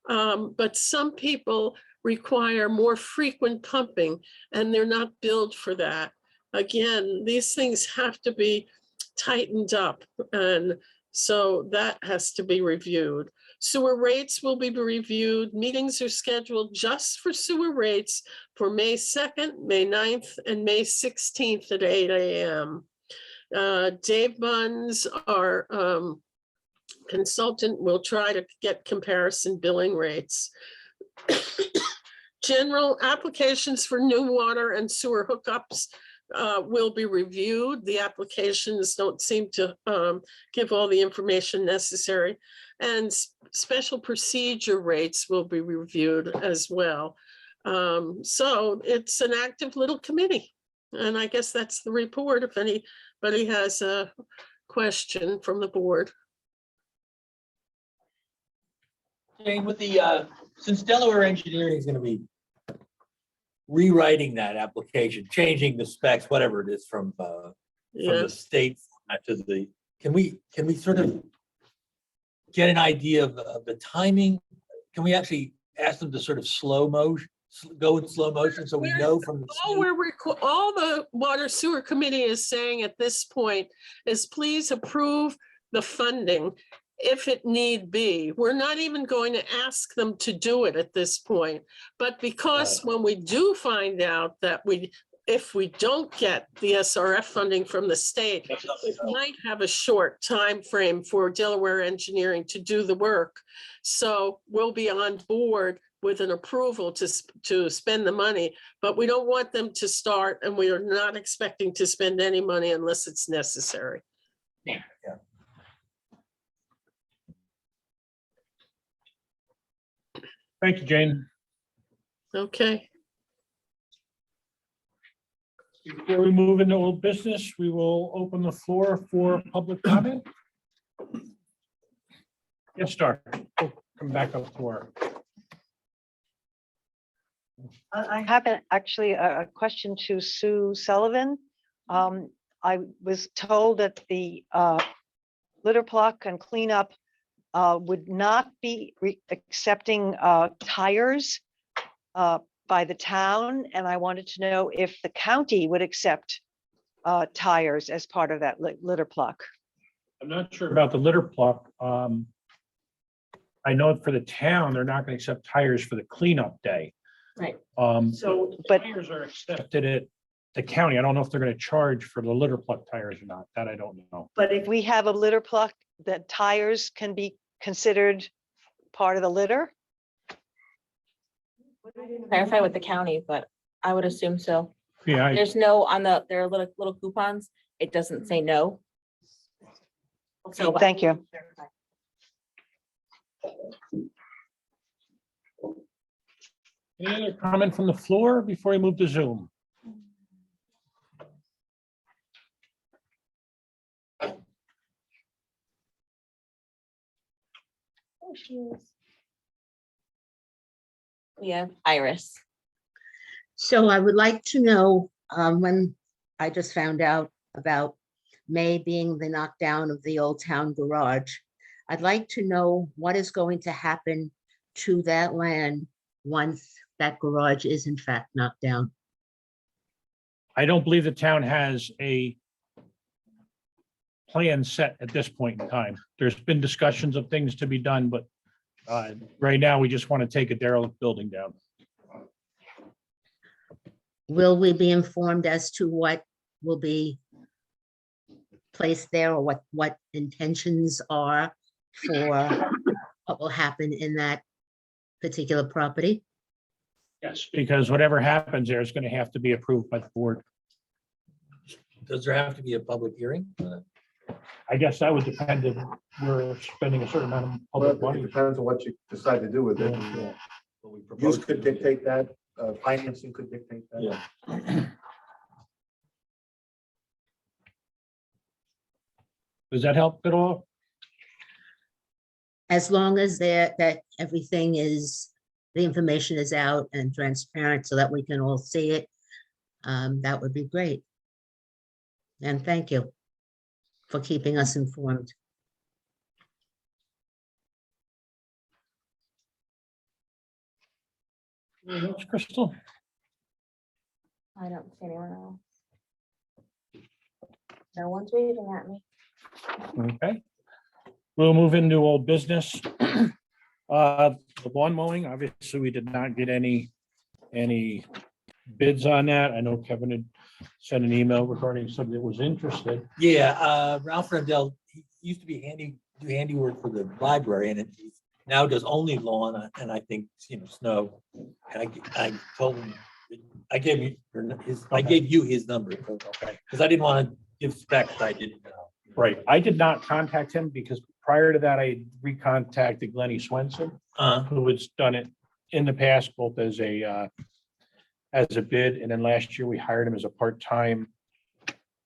But some people require more frequent pumping and they're not billed for that. Again, these things have to be tightened up, and so that has to be reviewed. Sewer rates will be reviewed. Meetings are scheduled just for sewer rates for May 2nd, May 9th, and May 16th at 8 a.m. Dave Buns, our consultant, will try to get comparison billing rates. General applications for new water and sewer hookups will be reviewed. The applications don't seem to give all the information necessary. And special procedure rates will be reviewed as well. So it's an active little committee. And I guess that's the report if anybody has a question from the board.
Jane, with the, since Delaware Engineering is gonna be rewriting that application, changing the specs, whatever it is from
Yeah.
the state to the, can we sort of get an idea of the timing? Can we actually ask them to sort of go in slow motion so we know from the state?
All the water sewer committee is saying at this point is please approve the funding if it need be. We're not even going to ask them to do it at this point. But because when we do find out that if we don't get the SRF funding from the state, it might have a short time frame for Delaware Engineering to do the work. So we'll be on board with an approval to spend the money, but we don't want them to start, and we are not expecting to spend any money unless it's necessary.
Yeah.
Thank you, Jane.
Okay.
Before we move into old business, we will open the floor for public comment. Yes, Star. Come back up to our.
I have actually a question to Sue Sullivan. I was told that the litter pluck and cleanup would not be accepting tires by the town, and I wanted to know if the county would accept tires as part of that litter pluck.
I'm not sure about the litter pluck. I know for the town, they're not going to accept tires for the cleanup day.
Right.
So, but
Tires are accepted at the county. I don't know if they're going to charge for the litter pluck tires or not. That I don't know.
but if we have a litter pluck, that tires can be considered part of the litter?
Clarify with the county, but I would assume so.
Yeah,
There's no on there are little coupons. It doesn't say no. So
Thank you.
any other comment from the floor before we move to Zoom?
Oh, she is. Yeah, Iris.
So I would like to know, when I just found out about May being the knockdown of the Old Town Garage, I'd like to know what is going to happen to that land once that garage is in fact knocked down.
I don't believe the town has a plan set at this point in time. There's been discussions of things to be done, but right now we just want to take a derelict building down.
Will we be informed as to what will be placed there, or what intentions are for what will happen in that particular property?
Yes, because whatever happens there is going to have to be approved by the board.
Does there have to be a public hearing?
I guess that would depend if we're spending a certain amount of
Well,
public
it
money.
depends on what you decide to do with it.
Yeah.
What we
Use
propose to
could
do?
dictate that, financing could dictate that.
Yeah.
Does that help at all?
As long as that everything is, the information is out and transparent so that we can all see it, that would be great. And thank you for keeping us informed.
Anything else, Crystal?
I don't see anyone else. No one's waving at me.
Okay. We'll move into old business. The lawn mowing, obviously, we did not get any bids on that. I know Kevin had sent an email regarding somebody that was interested.
Yeah, Ralph Rendell, he used to be do handiwork for the library, and he now does only lawn and I think, snow. And I told him, I gave you his number,
Okay.
because I didn't want to give specs I didn't know.
Right. I did not contact him because prior to that, I recontacted Glennie Swenson, who has done it in the past, both as a bid, and then last year we hired him as a part-time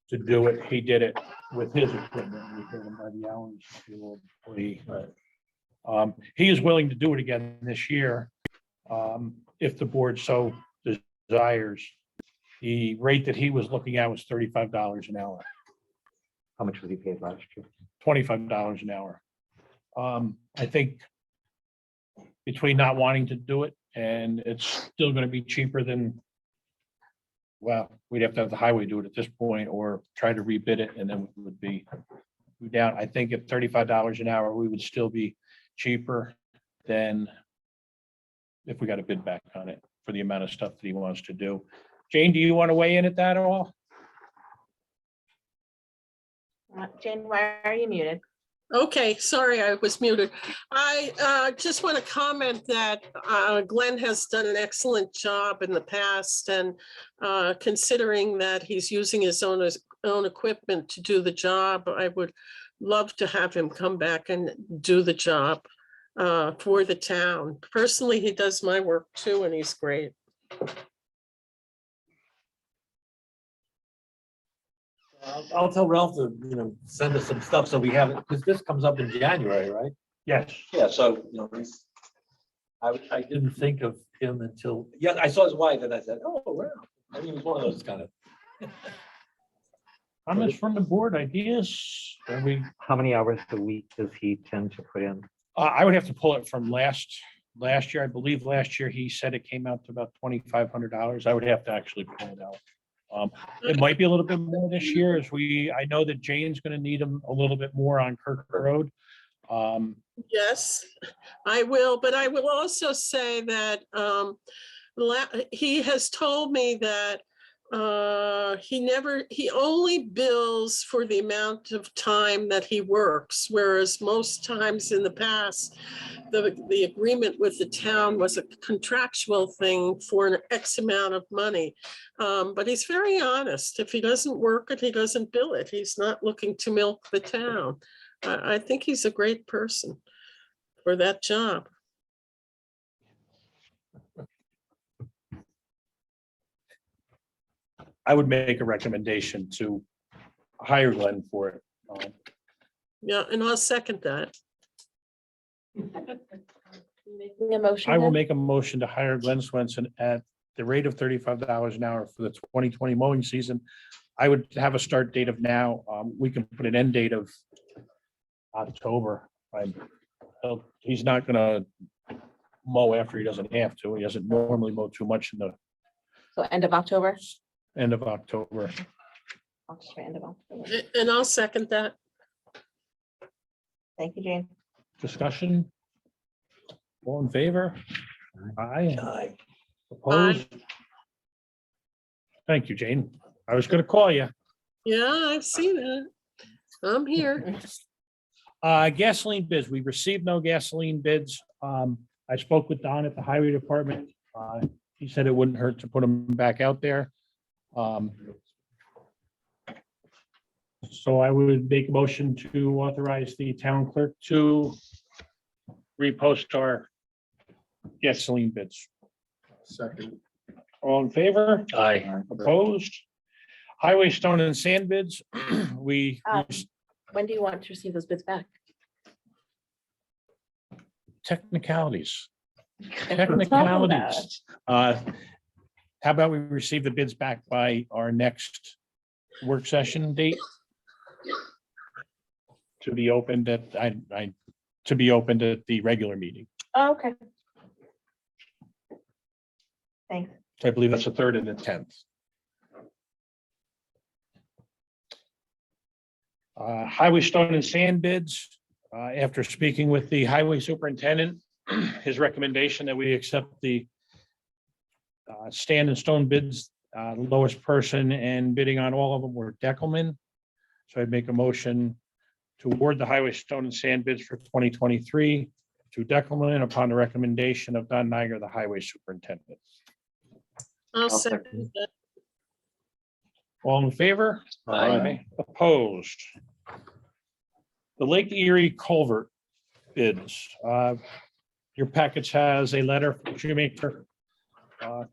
to do it. He did it with his equipment. We paid him by the hours. He is willing to do it again this year, if the board so desires. The rate that he was looking at was $35 an hour.
How much was he paid last year?
$25 an hour. I think between not wanting to do it and it's still gonna be cheaper than, well, we'd have to have the highway do it at this point or try to rebid it and then we would be down. I think at $35 an hour, we would still be cheaper than if we got a bid back on it for the amount of stuff that he wants to do. Jane, do you want to weigh in at that at all?
Jane, why are you muted?
Okay, sorry, I was muted. I just want to comment that Glenn has done an excellent job in the past, and considering that he's using his own equipment to do the job, I would love to have him come back and do the job for the town. Personally, he does my work too, and he's great.
I'll tell Ralph to, send us some stuff so we have it, because this comes up in January, right?
Yes.
Yeah, so, I didn't think of him until, I saw his wife and I said, oh, wow. I mean, he was one of those kind of.
Comments from the board, ideas?
How many hours a week does he tend to put in?
I would have to pull it from last year. I believe last year he said it came out to about $2,500. I would have to actually pull it out. It might be a little bit more this year I know that Jane's gonna need him a little bit more on Kirk Road.
Yes, I will, but I will also say that he has told me that he only bills for the amount of time that he works, whereas most times in the past, the agreement with the town was a contractual thing for an X amount of money. But he's very honest. If he doesn't work it, he doesn't bill it. He's not looking to milk the town. I think he's a great person for that job.
I would make a recommendation to hire Glenn for it.
Yeah, and I'll second that.
Making a motion.
I will
then?
make a motion to hire Glenn Swenson at the rate of $35 an hour for the 2020 mowing season. I would have a start date of now. We can put an end date of October. He's not gonna mow after he doesn't have to. He doesn't normally mow too much in the
So end of October.
end of October.
I'll just write end of October.
And I'll second that.
Thank you, Jane.
Discussion? All in favor? Aye.
Aye.
Opposed? Thank you, Jane. I was gonna call you.
Yeah, I've seen it. I'm here.
Gasoline bids. We received no gasoline bids. I spoke with Don at the highway department. he said it wouldn't hurt to put them back out there. So I would make a motion to authorize the town clerk to repost our gasoline bids.
Second.
All in favor?
Aye.
Opposed? Highway stone and sand bids, we,
When do you want to receive those bids back?
technicalities. Technicalities. How about we receive the bids back by our next work session date? To be opened at, to be opened at the regular meeting.
Oh, okay. Thanks.
I believe that's the 3rd and the 10th. Highway stone and sand bids. After speaking with the highway superintendent, his recommendation that we accept the sand and stone bids, the lowest person and bidding on all of them were Deckelman. So I'd make a motion to award the highway stone and sand bids for 2023 to Deckelman upon the recommendation of Don Niger, the highway superintendent.
I'll second that.
All in favor?
Aye.
Opposed? The Lake Erie culvert bids. Your package has a letter from Shoemaker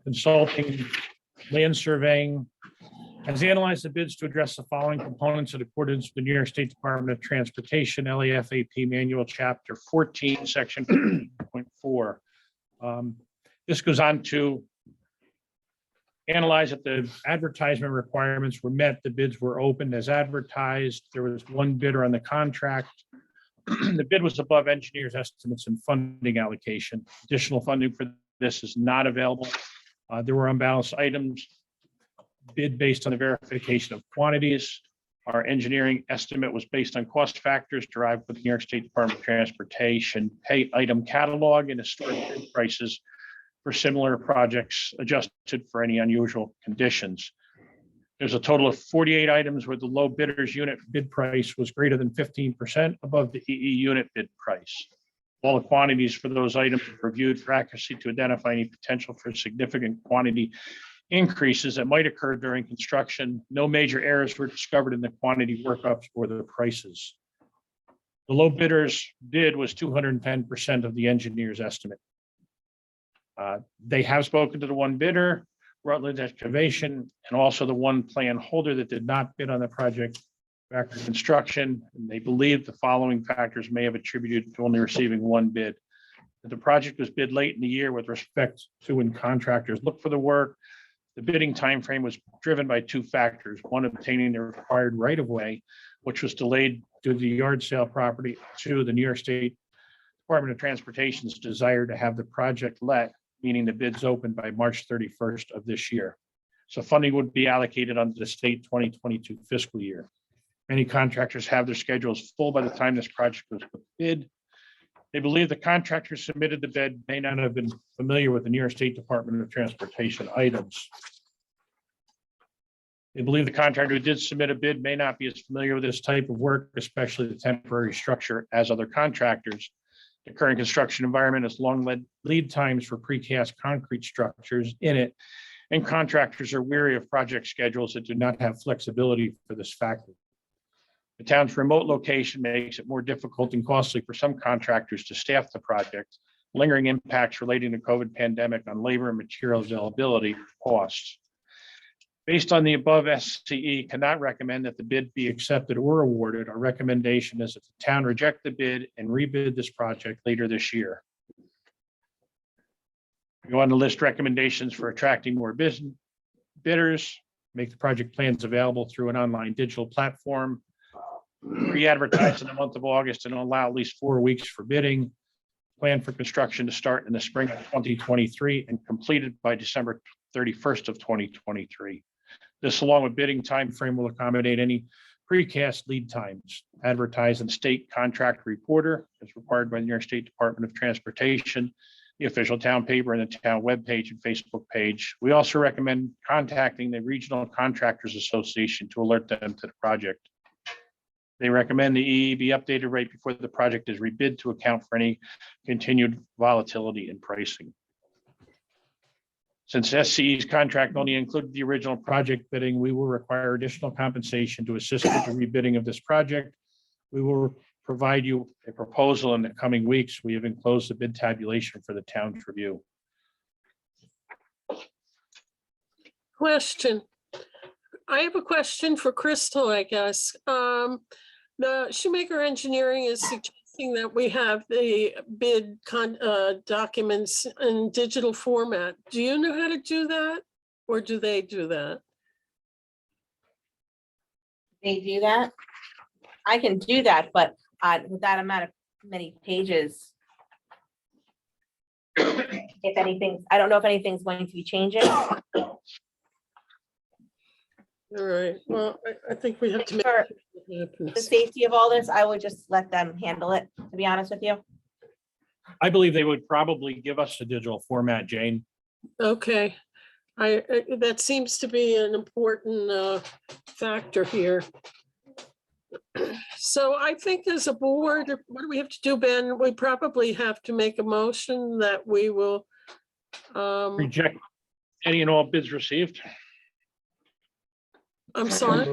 Consulting, Land Surveying, has analyzed the bids to address the following components in accordance with the New York State Department of Transportation, LAFAP Manual, Chapter 14, Section 0.4. This goes on to analyze that the advertisement requirements were met, the bids were opened as advertised, there was one bidder on the contract. The bid was above engineers' estimates and funding allocation. Additional funding for this is not available. There were unbalanced items bid based on the verification of quantities. Our engineering estimate was based on cost factors derived with the New York State Department of Transportation pay item catalog and historic bid prices for similar projects adjusted for any unusual conditions. There's a total of 48 items where the low bidder's unit bid price was greater than 15% above the EE unit bid price. All the quantities for those items were reviewed for accuracy to identify any potential for significant quantity increases that might occur during construction. No major errors were discovered in the quantity workups or the prices. The low bidder's bid was 210% of the engineer's estimate. They have spoken to the one bidder, Rutland Excavation, and also the one plan holder that did not bid on the project after construction. And they believe the following factors may have attributed to only receiving one bid. That the project was bid late in the year with respect to when contractors look for the work. The bidding timeframe was driven by two factors: one, obtaining the required right-of-way, which was delayed due to the yard sale property; two, the New York State Department of Transportation's desire to have the project let, meaning the bids open by March 31st of this year. So funding would be allocated under the state 2022 fiscal year. Many contractors have their schedules full by the time this project was bid. They believe the contractor submitted the bid may not have been familiar with the New York State Department of Transportation items. They believe the contractor who did submit a bid may not be as familiar with this type of work, especially the temporary structure, as other contractors. The current construction environment has long lead times for precast concrete structures in it, and contractors are weary of project schedules that do not have flexibility for this factor. The town's remote location makes it more difficult and costly for some contractors to staff the project. Lingering impacts relating to COVID pandemic on labor and material availability costs. Based on the above, SCE cannot recommend that the bid be accepted or awarded. Our recommendation is that the town reject the bid and rebid this project later this year. We want to list recommendations for attracting more business bidders, make the project plans available through an online digital platform, re-advertise in the month of August and allow at least 4 weeks for bidding, plan for construction to start in the spring of 2023 and completed by December 31st of 2023. This, along with bidding timeframe, will accommodate any precast lead times. Advertise in state contract reporter as required by the New York State Department of Transportation, the official town paper, and the town webpage and Facebook page. We also recommend contacting the Regional Contractors Association to alert them to the project. They recommend the EE be updated right before the project is rebid to account for any continued volatility in pricing. Since SCE's contract only included the original project bidding, we will require additional compensation to assist with the rebidding of this project. We will provide you a proposal in the coming weeks. We have enclosed the bid tabulation for the town's review.
Question. I have a question for Crystal, I guess. The Shoemaker Engineering is suggesting that we have the bid documents in digital format. Do you know how to do that? Or do they do that?
They do that. I can do that, but with that amount of many pages. If anything, I don't know if anything's going to be changing.
All right, well, I think we have to make.
For
it happen.
the safety of all this, I would just let them handle it, to be honest with you.
I believe they would probably give us a digital format, Jane.
Okay, that seems to be an important factor here. So I think as a board, what do we have to do, Ben? We probably have to make a motion that we will.
Reject any and all bids received.
I'm sorry,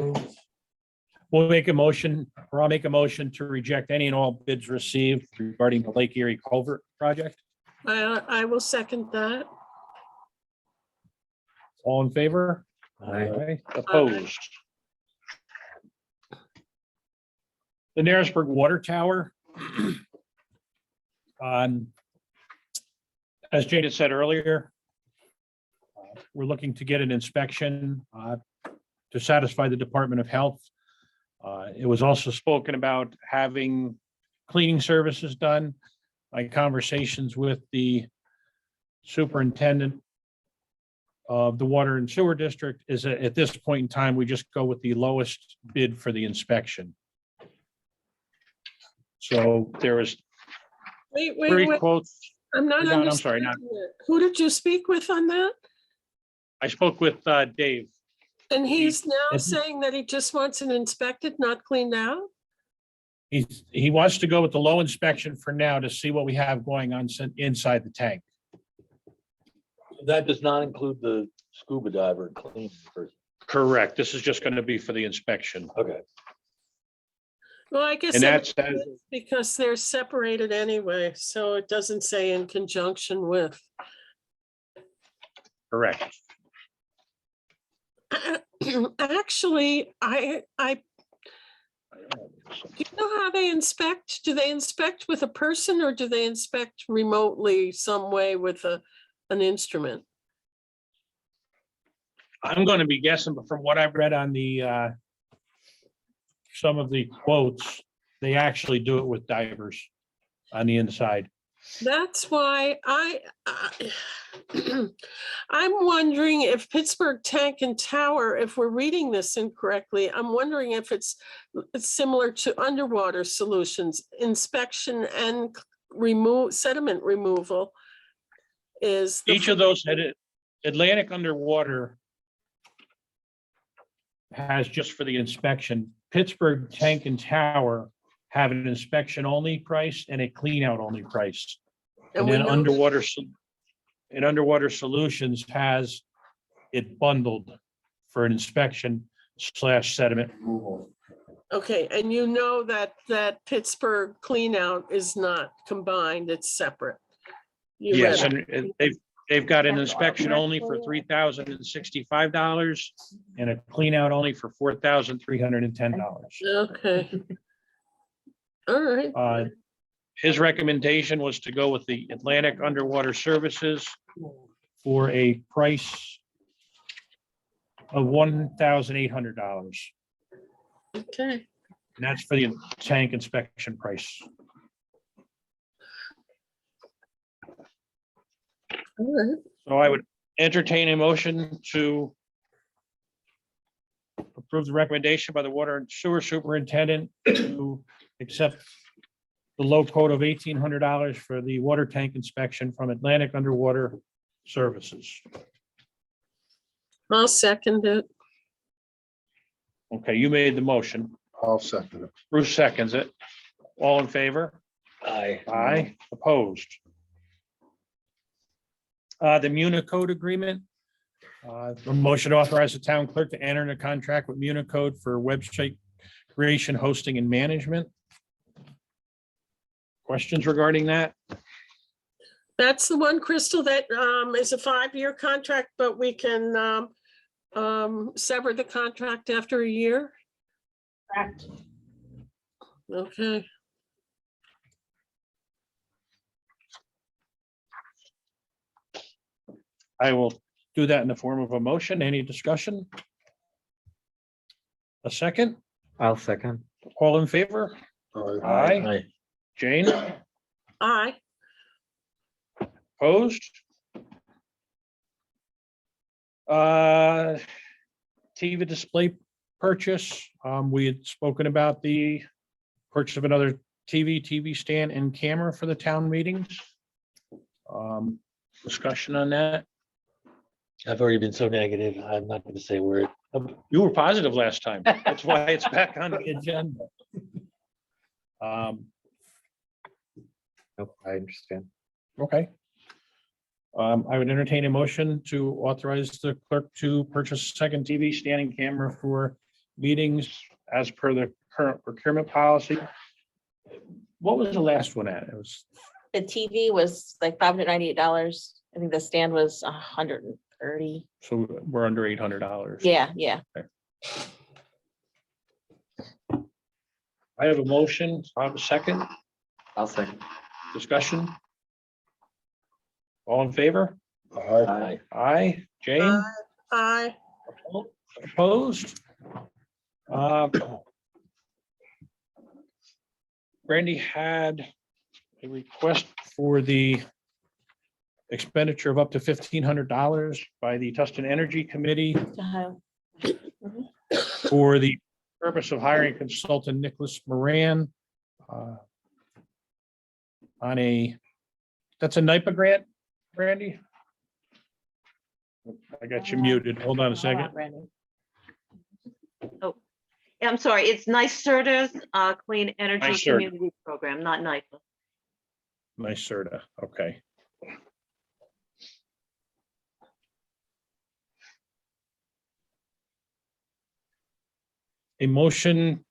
We'll make a motion, or I'll make a motion to reject any and all bids received regarding the Lake Erie Culvert project.
I will second that.
All in favor? Aye. Opposed? The Narrowsburg Water Tower. As Jane had said earlier, we're looking to get an inspection to satisfy the Department of Health. It was also spoken about having cleaning services done. My conversations with the superintendent of the Water and Sewer District is that at this point in time, we just go with the lowest bid for the inspection. So there was
Wait,
three quotes.
I'm not
No, I'm sorry, not,
understanding it. Who did you speak with on that?
I spoke with Dave.
And he's now
It's-
saying that he just wants it inspected, not cleaned out?
He wants to go with the low inspection for now to see what we have going on inside the tank.
That does not include the scuba diver cleaning person.
Correct. This is just going to be for the inspection.
Okay.
Well, I guess
And
that's
that's,
because they're separated anyway, so it doesn't say in conjunction with.
correct.
Actually, do you know how they inspect? Do they inspect with a person or do they inspect remotely some way with an instrument?
I'm going to be guessing, but from what I've read on the some of the quotes, they actually do it with divers on the inside.
That's why I'm wondering if Pittsburgh Tank and Tower, if we're reading this incorrectly, I'm wondering if it's similar to underwater solutions, inspection and sediment removal is.
Each of those had it. Atlantic Underwater has just for the inspection. Pittsburgh Tank and Tower have an inspection only price and a clean out only price. And then Underwater Solutions has it bundled for an inspection / sediment removal.
Okay, and you know that Pittsburgh clean out is not combined, it's separate. You
Yes,
read it.
and they've got an inspection only for $3,065 and a clean out only for $4,310.
Okay. All right.
His recommendation was to go with the Atlantic Underwater Services for a price of $1,800.
Okay.
And that's for the tank inspection price.
All right.
So I would entertain a motion to approve the recommendation by the Water and Sewer Superintendent to accept the low quote of $1,800 for the water tank inspection from Atlantic Underwater Services.
I'll second it.
Okay, you made the motion.
I'll second it.
Bruce seconds it. All in favor?
Aye.
Aye. Opposed? The Municode agreement. A motion to authorize the town clerk to enter into contract with Municode for website creation, hosting, and management. Questions regarding that?
That's the one, Crystal, that is a 5-year contract, but we can sever the contract after a year.
Correct.
Okay.
I will do that in the form of a motion. Any discussion? A second?
I'll second.
All in favor? Aye. Jane,
Aye.
opposed? TV display purchase. We had spoken about the purchase of another TV stand and camera for the town meetings. Discussion on that.
I've already been so negative. I'm not gonna say a word.
You were positive last time. That's why it's back on the agenda.
Nope, I understand.
Okay. I would entertain a motion to authorize the clerk to purchase a second TV standing camera for meetings as per the current procurement policy. What was the last one at? It was,
The TV was like $598. I think the stand was $130.
so we're under $800.
Yeah, yeah.
I have a motion. I have a second.
I'll second.
Discussion. All in favor?
Aye.
Aye. Jane?
Aye.
Opposed? Brandy had a request for the expenditure of up to $1,500 by the Tustin Energy Committee for the purpose of hiring consultant Nicholas Moran on that's a NIPA grant, Brandy? I got you muted. Hold on a second.
Oh, I'm sorry, it's NYSERDA's Clean Energy
NYSERDA.
Community Program, not NIPA.
NYSERDA, okay. A motion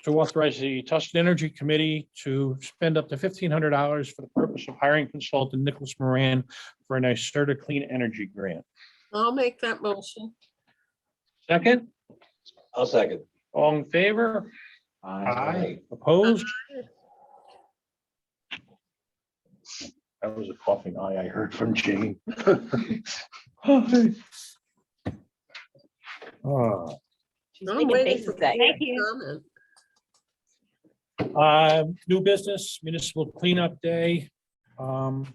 to authorize the Tustin Energy Committee to spend up to $1,500 for the purpose of hiring consultant Nicholas Moran for a NYSERDA Clean Energy Grant.
I'll make that motion.
Second,
I'll second.
all in favor? Aye. Opposed? That was a coughing aye I heard from Jane. Oh.
She's
I'm
making
waiting
faces
for
at you.
public comment.
New business, municipal cleanup day. The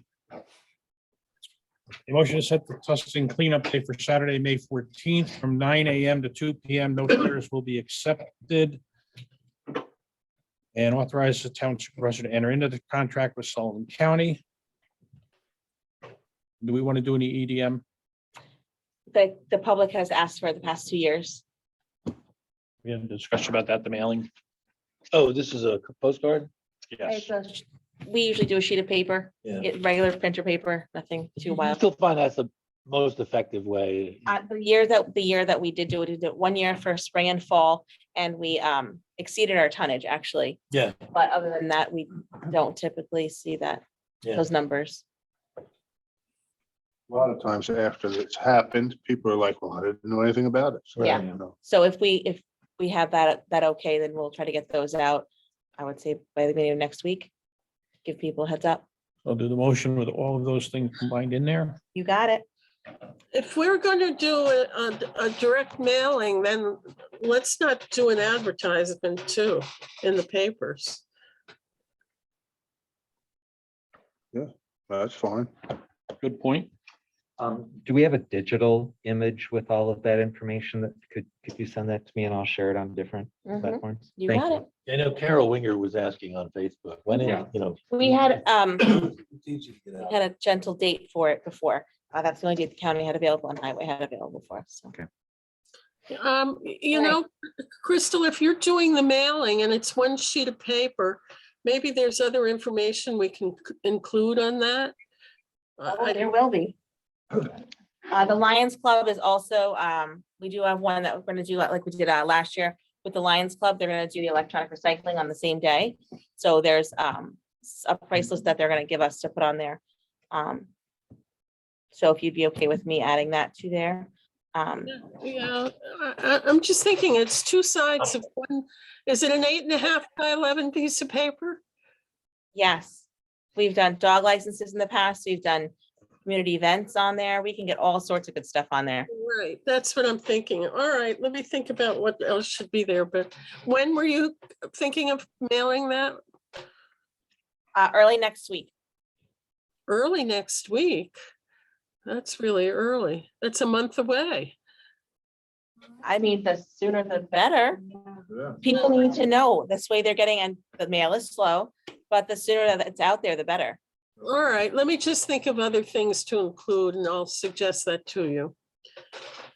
motion is set the Tustin cleanup day for Saturday, May 14th from 9 a.m. to 2 p.m. No shares will be accepted. And authorize the town supervisor to enter into the contract with Sullivan County. Do we want to do any EDM?
The public has asked for it the past 2 years.
We had a discussion about that, the mailing.
Oh, this is a postcard?
Yes.
We usually do a sheet of paper,
Yeah.
regular printer paper, nothing too
I
wild.
still find that's the most effective way.
The year that we did do it, we did it 1 year for spring and fall, and we exceeded our tonnage actually.
Yeah.
But other than that, we don't typically see that,
Yeah.
those numbers.
A lot of times after it's happened, people are like, well, I didn't know anything about it. So,
Yeah.
you know.
So if we have that okay, then we'll try to get those out. I would say by the beginning of next week. Give people a heads up.
I'll do the motion with all of those things combined in there.
You got it.
If we're going to do a direct mailing, then let's not do an advertisement too in the papers.
That's fine.
Good point.
Do we have a digital image with all of that information that could you send that to me and I'll share it on different
Mhm.
platforms?
You
Thank
got it.
I know Carol Winger was asking on Facebook, when,
Yeah.
you know.
We had
It's easy to get out.
had a gentle date for it before. That's the only date the county had available and highway had available for us. So.
Okay.
You know, Crystal, if you're doing the mailing and it's one sheet of paper, maybe there's other information we can include on that.
There will be. The Lions Club is also, we do have one that we're gonna do like we did last year with the Lions Club. They're gonna do the electronic recycling on the same day. So there's a price list that they're gonna give us to put on there. So if you'd be okay with me adding that to there.
Yeah, I'm just thinking it's two sides of one. Is it an 8.5 by 11 piece of paper?
Yes, we've done dog licenses in the past. We've done community events on there. We can get all sorts of good stuff on there.
Right, that's what I'm thinking. All right, let me think about what else should be there, but when were you thinking of mailing that?
Early next week.
Early next week? That's really early. That's a month away.
I mean, the sooner the better. People need to know. This way they're getting, and the mail is slow, but the sooner that it's out there, the better.
All right, let me just think of other things to include and I'll suggest that to you.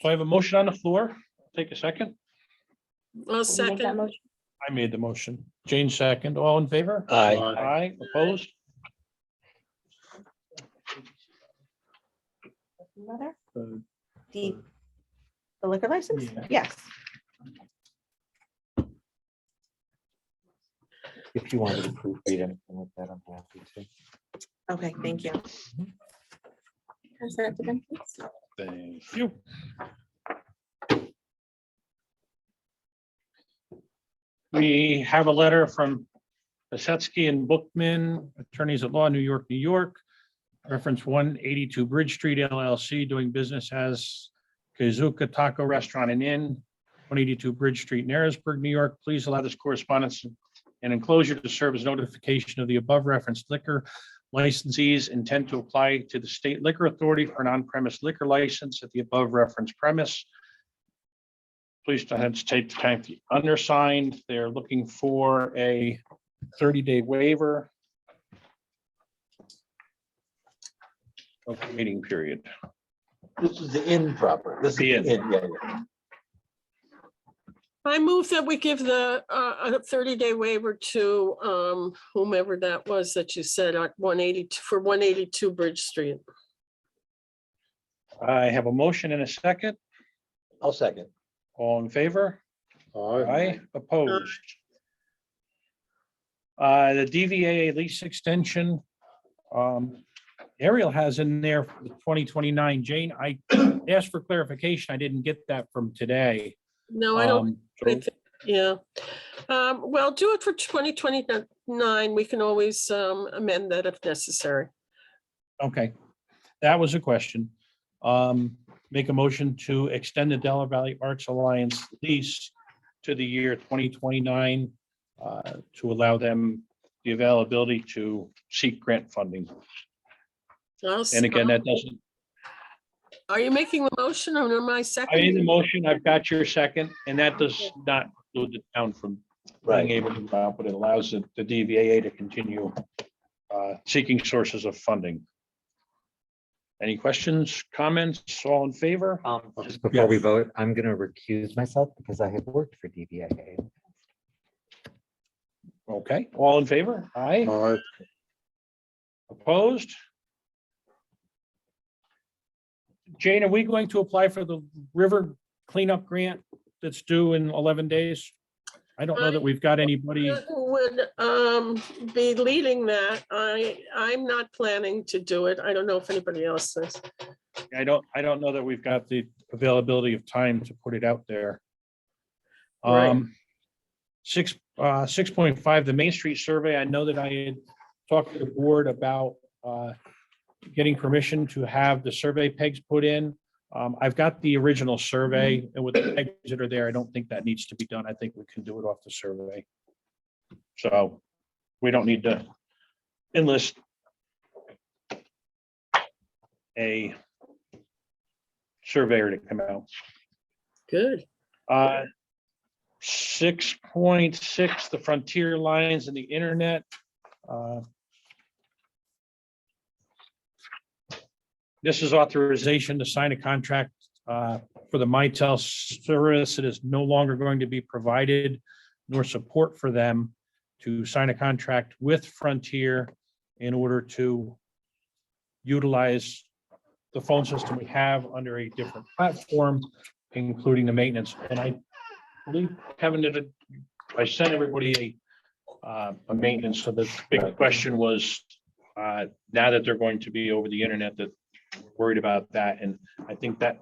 So I have a motion on the floor. Take a second.
I'll
Will you make that
second.
motion?
I made the motion. Jane second. All in favor?
Aye.
Aye, opposed?
Mother?
Uh,
The liquor license?
Yeah.
Yes.
If you wanted to proofread anything like that, I'm happy to.
Okay, thank you. Pass that to them, please.
Thank you. We have a letter from Basetsky and Bookman, attorneys at law, New York, New York. Reference 182 Bridge Street LLC, doing business as Kazuka Taco Restaurant and Inn, 182 Bridge Street, Narrowsburg, New York. Please allow this correspondence and enclosure to serve as notification of the above referenced liquor licensees intend to apply to the state liquor authority for an on-premise liquor license at the above referenced premise. Please don't hesitate to type the undersigned. They're looking for a 30-day waiver of the meeting period.
This is the inn proper. This is the
The
inn, yeah, yeah.
I move that we give the a 30-day waiver to whomever that was that you said at 182 for 182 Bridge Street.
I have a motion and a second.
I'll second.
All in favor? Aye, opposed. The DVA lease extension. Ariel has in there for 2029. Jane, I asked for clarification. I didn't get that from today.
No, I don't.
So-
Yeah. Well, do it for 2029. We can always amend that if necessary.
Okay, that was a question. Make a motion to extend the Delaware Valley Arts Alliance lease to the year 2029 to allow them the availability to seek grant funding. And again, that doesn't,
Are you making the motion or am I
I made the
second?
motion, I've got your second, and that does not include the town from
Right.
being able to, but it allows the DVAA to continue seeking sources of funding. Any questions, comments, all in favor?
Just before we vote, I'm gonna recuse myself because I have worked for DVAA.
Okay, all in favor? Aye.
Aye.
Opposed? Jane, are we going to apply for the river cleanup grant that's due in 11 days? I don't know that we've got anybody.
Would be leading that. I'm not planning to do it. I don't know if anybody else is.
I don't know that we've got the availability of time to put it out there.
Right.
6.5, the Main Street survey. I know that I had talked to the board about getting permission to have the survey pegs put in. I've got the original survey, and with the pegs that are there, I don't think that needs to be done. I think we can do it off the survey. So we don't need to enlist a surveyor to come out.
Good.
6.6, the frontier lines and the internet. This is authorization to sign a contract for the Mitel service. It is no longer going to be provided nor support for them to sign a contract with Frontier in order to utilize the phone system we have under a different platform, including the maintenance. And I believe Kevin I sent everybody a maintenance. So the big question was, now that they're going to be over the internet, that we're worried about that. And I think that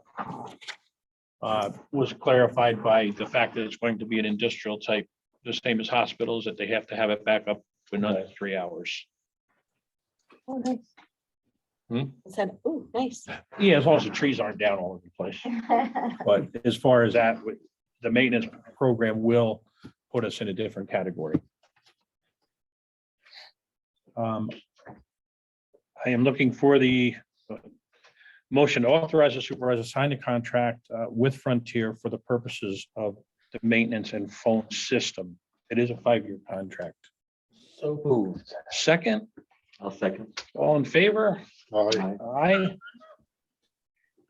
was clarified by the fact that it's going to be an industrial type, the same as hospitals, that they have to have it back up for another 3 hours.
Oh, nice.
Hmm?
I said, oh, nice.
Yeah, as long as the trees aren't down all over the place. But as far as that, the maintenance program will put us in a different category. I am looking for the motion to authorize the supervisor to sign the contract with Frontier for the purposes of the maintenance and phone system. It is a 5-year contract.
So moved.
Second,
I'll second.
all in favor?
Aye.
Aye.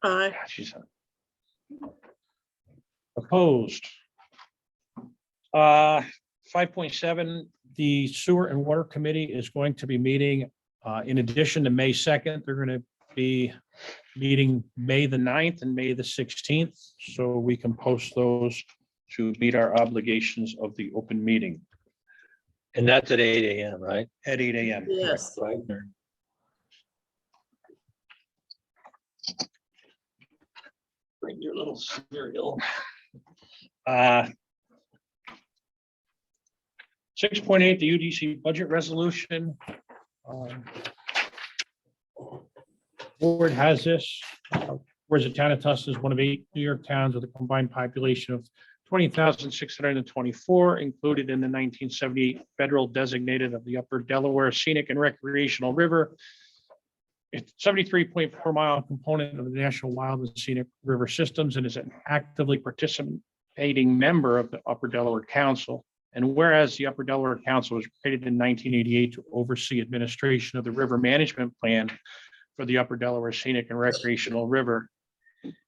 Aye.
She's opposed. 5.7, the Sewer and Water Committee is going to be meeting, in addition to May 2nd, they're going to be meeting May the 9th and May the 16th, so we can post those to meet our obligations of the open meeting
And that's at 8 AM, right?
at 8 AM.
Yes.
Right. Bring your little cereal.
6.8, the UDC budget resolution. Board has this, whereas the town of Tustin is one of 8 New York towns with a combined population of 20,624, included in the 1978 federal designated of the Upper Delaware Scenic and Recreational River. It's 73.4 mile component of the National Wild and Scenic River Systems and is an actively participating member of the Upper Delaware Council. And whereas the Upper Delaware Council was created in 1988 to oversee administration of the river management plan for the Upper Delaware Scenic and Recreational River,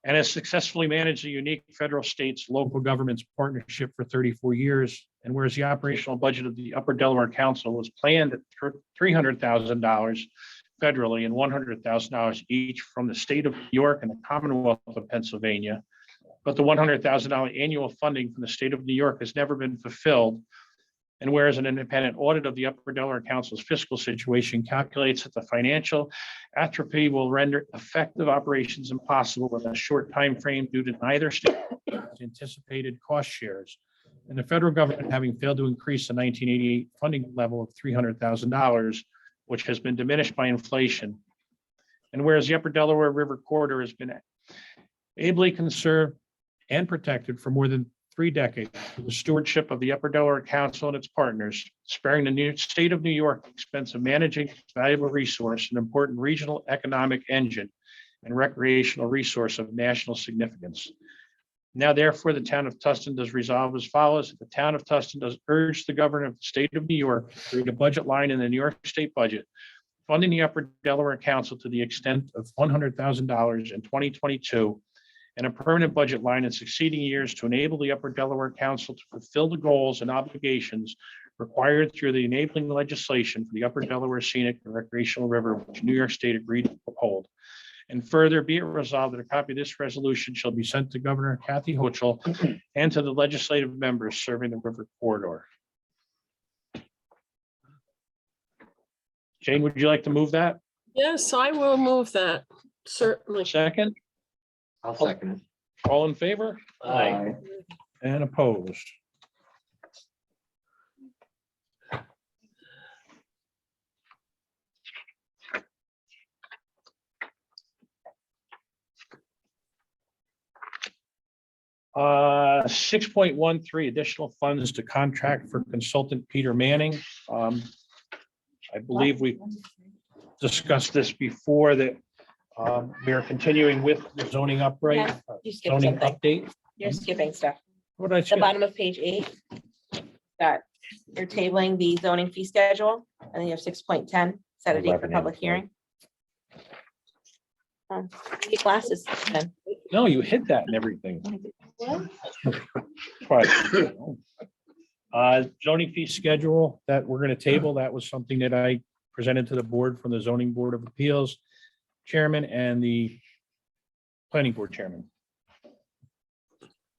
and has successfully managed a unique federal, states, local governments partnership for 34 years. And whereas the operational budget of the Upper Delaware Council was planned at $300,000 federally and $100,000 each from the state of New York and the Commonwealth of Pennsylvania. But the $100,000 annual funding from the state of New York has never been fulfilled. And whereas an independent audit of the Upper Delaware Council's fiscal situation calculates that the financial atrophy will render effective operations impossible with a short time frame due to neither state's anticipated cost shares. And the federal government having failed to increase the 1988 funding level of $300,000, which has been diminished by inflation. And whereas the Upper Delaware River corridor has been ably conserved and protected for more than 3 decades with the stewardship of the Upper Delaware Council and its partners, sparing the state of New York the expense of managing its valuable resource, an important regional economic engine and recreational resource of national significance. Now, therefore, the town of Tustin does resolve as follows. The town of Tustin does urge the governor of the state of New York to create a budget line in the New York state budget, funding the Upper Delaware Council to the extent of $100,000 in 2022, and a permanent budget line in succeeding years to enable the Upper Delaware Council to fulfill the goals and obligations required through the enabling legislation for the Upper Delaware Scenic and Recreational River, which New York State agreed to uphold. And further, be it resolved that a copy of this resolution shall be sent to Governor Kathy Hochul and to the legislative members serving the river corridor. Jane, would you like to move that?
Yes, I will move that, certainly.
Second?
I'll second it.
All in favor?
Aye.
And opposed? Uh, 6.13, additional funds to contract for consultant Peter Manning. I believe we discussed this before, that we are continuing with the zoning upgrade,
Yeah, you skipped
zoning
something.
update.
You're skipping stuff.
What did I
The
skip?
bottom of page 8. Got, you're tabling the zoning fee schedule, and then you have 6.10, set a date for
11
public
and
hearing. Need glasses then.
No, you hit that and everything. But, zoning fee schedule that we're gonna table, that was something that I presented to the board from the zoning board of appeals. chairman and the planning board chairman.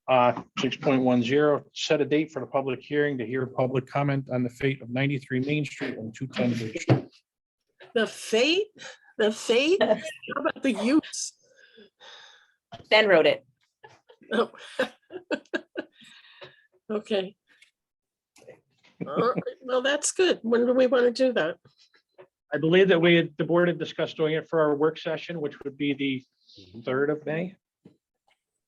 6.10, set a date for the public hearing to hear public comment on the fate of 93 Main Street and 210 Bridge Street.
The fate, how about the use?
Ben wrote it.
Oh. Okay. All right, well, that's good. When do we want to do that?
I believe that the board had discussed doing it for our work session, which would be the 3rd of May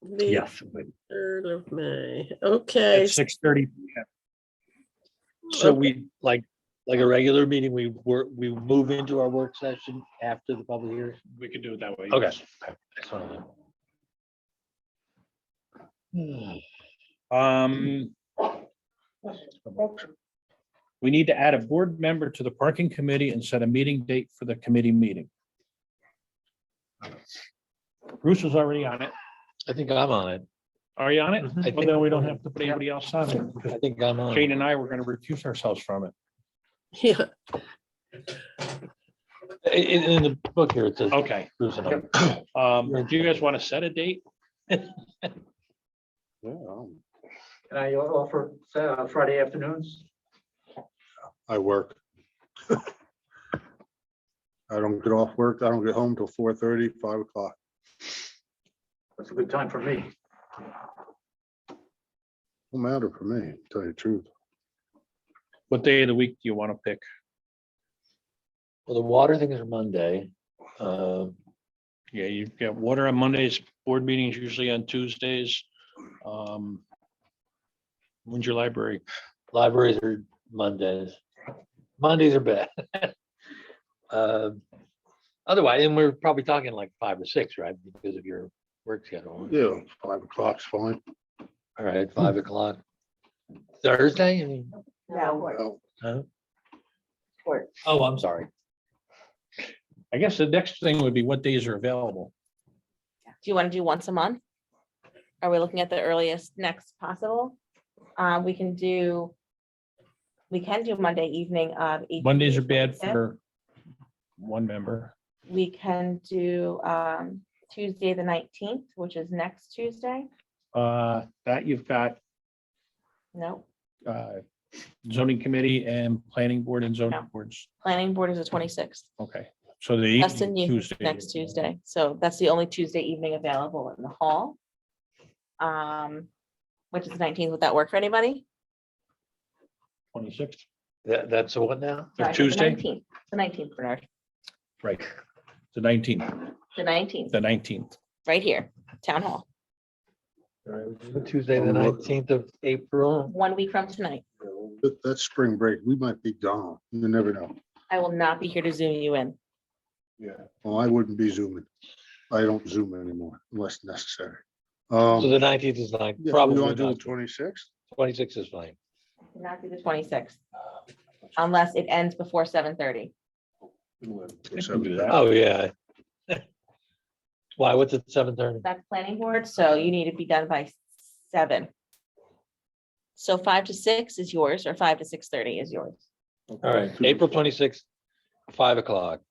The
Yes.
3rd of May.
at
Okay.
6:30.
So
Okay.
we, like a regular meeting, we move into our work session after the public hearing?
We could do it that way.
Okay.
yes.
That's what I
We need to add a board member to the parking committee and set a meeting date for the committee meeting. Bruce was already on it.
I think I'm on it.
Are you on it?
I
Well, then we don't have to put anybody else on it. because
I think I'm on.
Jane and I were going to recuse ourselves from it.
Yeah,
In the book here, it says.
Okay.
Bruce and I.
Do you guys want to set a date?
Can I offer Friday afternoons?
I work. I don't get off work. I don't get home till 4:30, 5 o'clock.
That's a good time for me.
No matter for me, to tell you the truth.
What day of the week do you want to pick?
Well, the water things are Monday.
Yeah, you've got water on Mondays, board meetings usually on Tuesdays. When's your library?
Libraries are Mondays. Mondays are bad. Otherwise, and we're probably talking like 5 or 6, right? Because of your work schedule.
Yeah, 5 o'clock's fine.
All right, 5 o'clock. Thursday? I mean,
No,
Well,
huh?
court.
Oh, I'm sorry.
I guess the next thing would be what days are available.
Do you want to do once a month? Are we looking at the earliest next possible? We can do Monday evening of. 18
Mondays are
to
bad
26.
for one member.
We can do Tuesday, the 19th, which is next Tuesday.
That you've got
No,
zoning committee and planning board and zoning
No.
boards.
planning board is the 26th.
Okay, so the
That's the
evening
new
Tuesday.
next Tuesday. So that's the only Tuesday evening available in the hall. Which is the 19th. Would that work for anybody?
26th,
That's what now?
Or
Sorry, the
Tuesday?
19th, the 19th, Bernard,
right. The 19th,
the 19th,
the 19th.
right here, town hall,
Tuesday, the 19th of April.
1 week from tonight.
That's spring break. We might be gone. You never know.
I will not be here to zoom you in.
Yeah. Well, I wouldn't be zooming. I don't zoom anymore unless necessary.
So the 19th is like
Yeah,
probably
we want to do
not.
the 26th?
26 is fine.
Not do the 26th. Unless it ends before 7:30.
Oh, yeah. Why, what's at 7:30?
That's planning board, so you need to be done by 7. So 5 to 6 is yours, or 5 to 6:30 is yours.
All right, April 26th, 5 o'clock.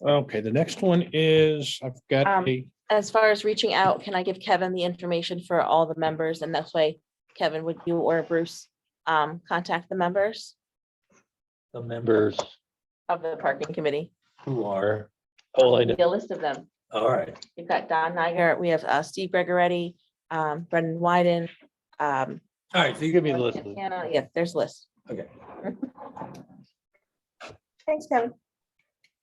Okay, the next one is, I've got a,
As far as reaching out, can I give Kevin the information for all the members? And that way, Kevin, would you or Bruce contact the members
The members
of the parking committee?
who are, oh, I know.
A list of them.
All right.
We've got Don Niger, we have Steve Gregoretti, Brendan Wyden.
All right, so you give me the list. please.
Santana. Yeah, there's a list.
Okay.
Thanks, Kevin.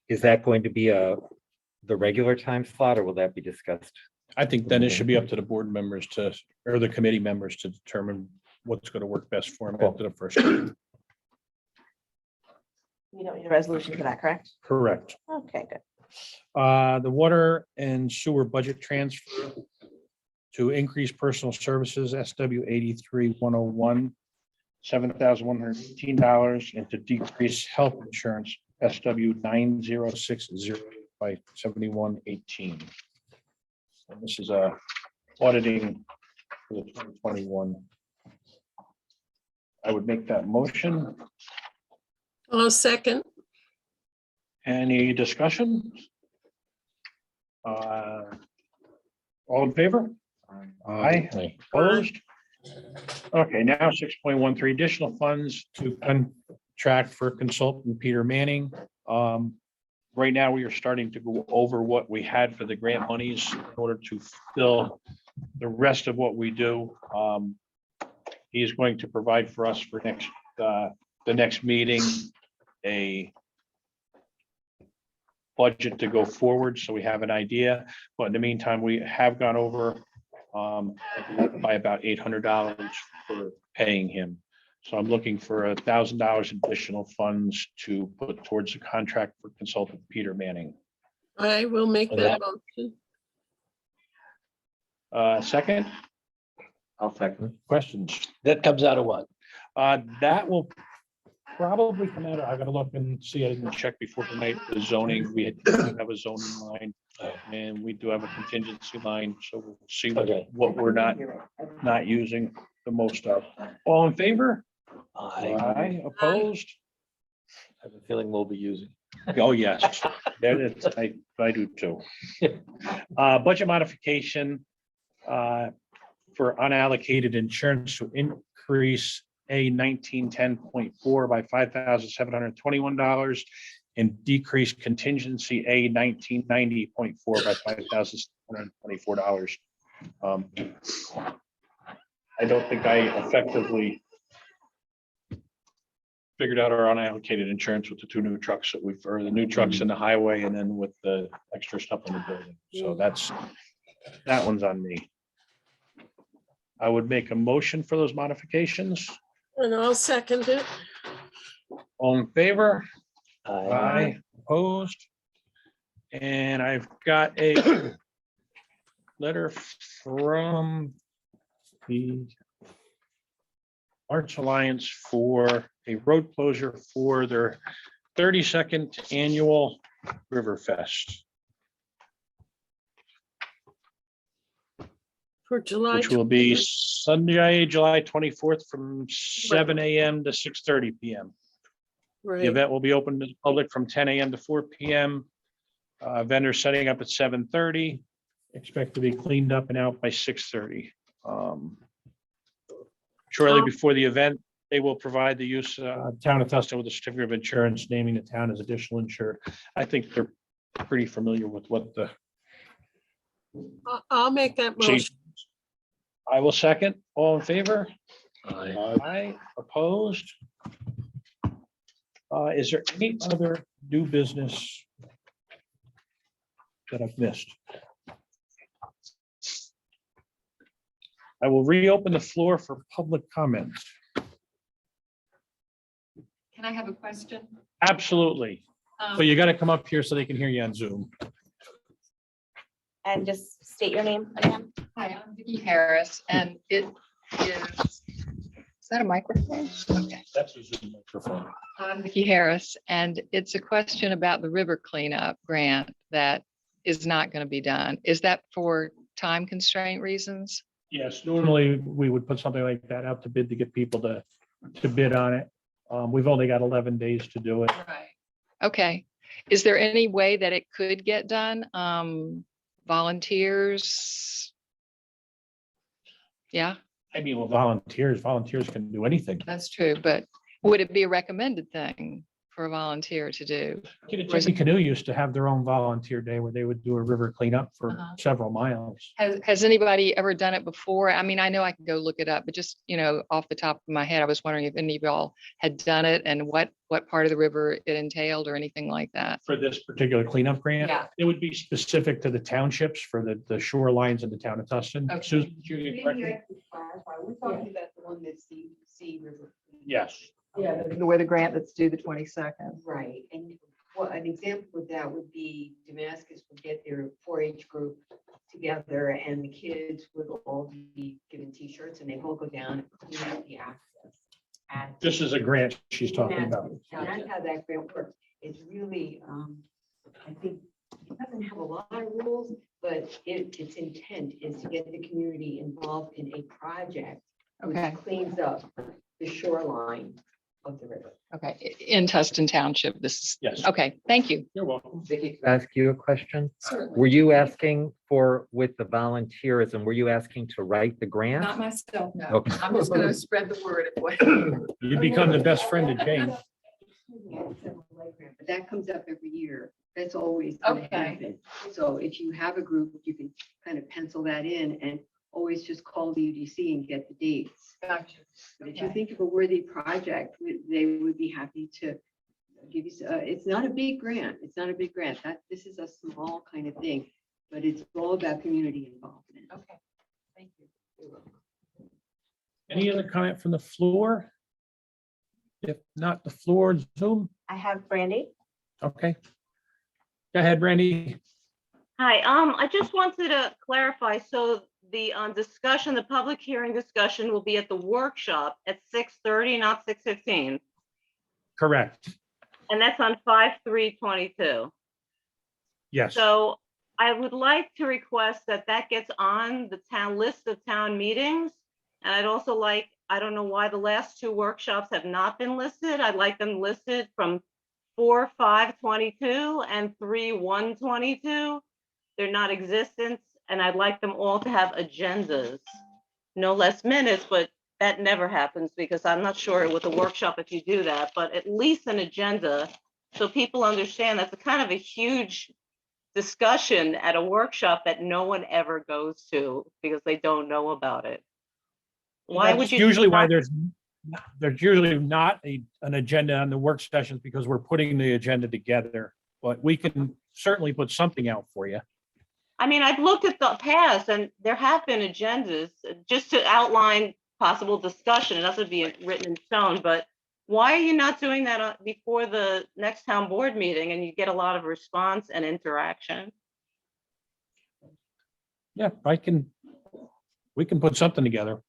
Is that going to be the regular time slot, or will that be discussed?
I think then it should be up to the board members to, or the committee members to determine what's going to work best for them after the first.
We don't need a resolution for that, correct?
Correct.
Okay, good.
The water and sewer budget transfer to increase personal services, SW 83-101, $7,118, and to decrease health insurance, SW 9060 by 7118. And this is auditing for the 2021 I would make that motion.
I'll second.
Any discussion? All in favor? Aye. Opposed? Okay, now 6.13 additional funds to contract for consultant Peter Manning. Right now, we are starting to go over what we had for the grant monies in order to fill the rest of what we do. He is going to provide for us for the next meeting, a budget to go forward, so we have an idea. But in the meantime, we have gone over by about $800 for paying him. So I'm looking for $1,000 additional funds to put towards the contract for consultant Peter Manning.
I will make that motion.
Second,
I'll second.
questions?
That comes out of what?
That will probably come out, I gotta look and see, I didn't check before tonight, the zoning, we have a zoning line. And we do have a contingency line, so we'll see what we're not using the most of. All in favor? Aye. Opposed?
I have a feeling we'll be using.
Oh, yes, I do too. Budget modification for unallocated insurance to increase A 1910.4 by $5,721 and decrease contingency A 1990.4 by $5,724. I don't think I effectively figured out our unallocated insurance with the two new trucks or the new trucks in the highway and then with the extra stuff in the building. So that one's on me. I would make a motion for those modifications.
And I'll second it.
All in favor? Aye. Opposed? And I've got a letter from the Arts Alliance for a road closure for their 32nd annual River Fest,
For July.
which will be Sunday, July 24th from 7 a.m. to 6:30 p.m. The
Right.
event will be open to the public from 10 a.m. to 4 p.m. Vendors setting up at 7:30. Expect to be cleaned up and out by 6:30. Shortly before the event, they will provide the use town of Tustin with a certificate of insurance, naming the town as additional insured. I think they're pretty familiar with what the.
I'll make that motion.
I will second. All in favor?
Aye.
Aye. Opposed? Is there any other new business that I've missed? I will reopen the floor for public comments.
Can I have a question?
Absolutely. But you got to come up here so they can hear you on Zoom.
And just state your name again.
Hi, I'm Vicki Harris, and it is that a microphone? Okay.
That's a Zoom microphone.
I'm Vicki Harris, and it's a question about the river cleanup grant that is not going to be done. Is that for time constraint reasons?
Yes, normally we would put something like that out to bid to get people to bid on it. We've only got 11 days to do it.
Right. Okay. Is there any way that it could get done? Volunteers? Yeah,
I mean, well, volunteers can do anything.
that's true, but would it be a recommended thing for a volunteer to do?
Jesse Canoe used to have their own volunteer day where they would do a river cleanup for
Uh-huh.
several miles.
Has anybody ever done it before? I mean, I know I can go look it up, but just, off the top of my head, I was wondering if any of y'all had done it and what part of the river it entailed or anything like that.
For this particular cleanup grant,
Yeah.
it would be specific to the townships for the shorelines in the town of Tustin.
Okay.
Susan, did you get corrected?
We're talking about the one that's the Sea River.
Yes.
Yeah, where the grant that's due the 22nd.
Right, and what an example of that would be Damascus would get their 4-H group together and the kids would all be given T-shirts and they all go down and clean out the access.
This is a grant she's talking about.
And that's how that grant works. It's really, I think, it doesn't have a lot of rules, but its intent is to get the community involved in a project which
Okay.
cleans up the shoreline of the river.
Okay, in Tustin Township, this is,
Yes.
okay, thank you.
You're welcome.
Vicky, can I ask you a question?
Certainly.
Were you asking for, with the volunteerism, were you asking to write the grant?
Not myself, no.
Okay.
I'm just gonna spread the word of what.
You become the best friend of Jane.
But that comes up every year. That's always gonna
Okay.
happen. So if you have a group, you can kind of pencil that in and always just call the UDC and get the dates.
Gotcha.
But if you think of a worthy project, they would be happy to give you, it's not a big grant. It's not a big grant. This is a small kind of thing, but it's all about community involvement.
Okay, thank you.
Any other comment from the floor? If not, the floor, Zoom.
I have Brandy.
Okay. Go ahead, Brandy.
Hi, I just wanted to clarify, so the discussion, the public hearing discussion will be at the workshop at 6:30, not 6:15.
Correct.
And that's on 5/3/22.
Yes.
So I would like to request that that gets on the town list of town meetings. And I'd also like, I don't know why the last two workshops have not been listed. I'd like them listed from 4/5/22 and 3/1/22. They're not existent, and I'd like them all to have agendas. No less minutes, but that never happens because I'm not sure with a workshop if you do that, but at least an agenda. So people understand that's a kind of a huge discussion at a workshop that no one ever goes to because they don't know about it. Why would
That's
you?
usually why there's usually not an agenda on the work sessions because we're putting the agenda together, but we can certainly put something out for you.
I mean, I've looked at the past and there have been agendas just to outline possible discussion. It doesn't be written in stone, but why are you not doing that before the next town board meeting and you get a lot of response and interaction?
Yeah, we can put something together.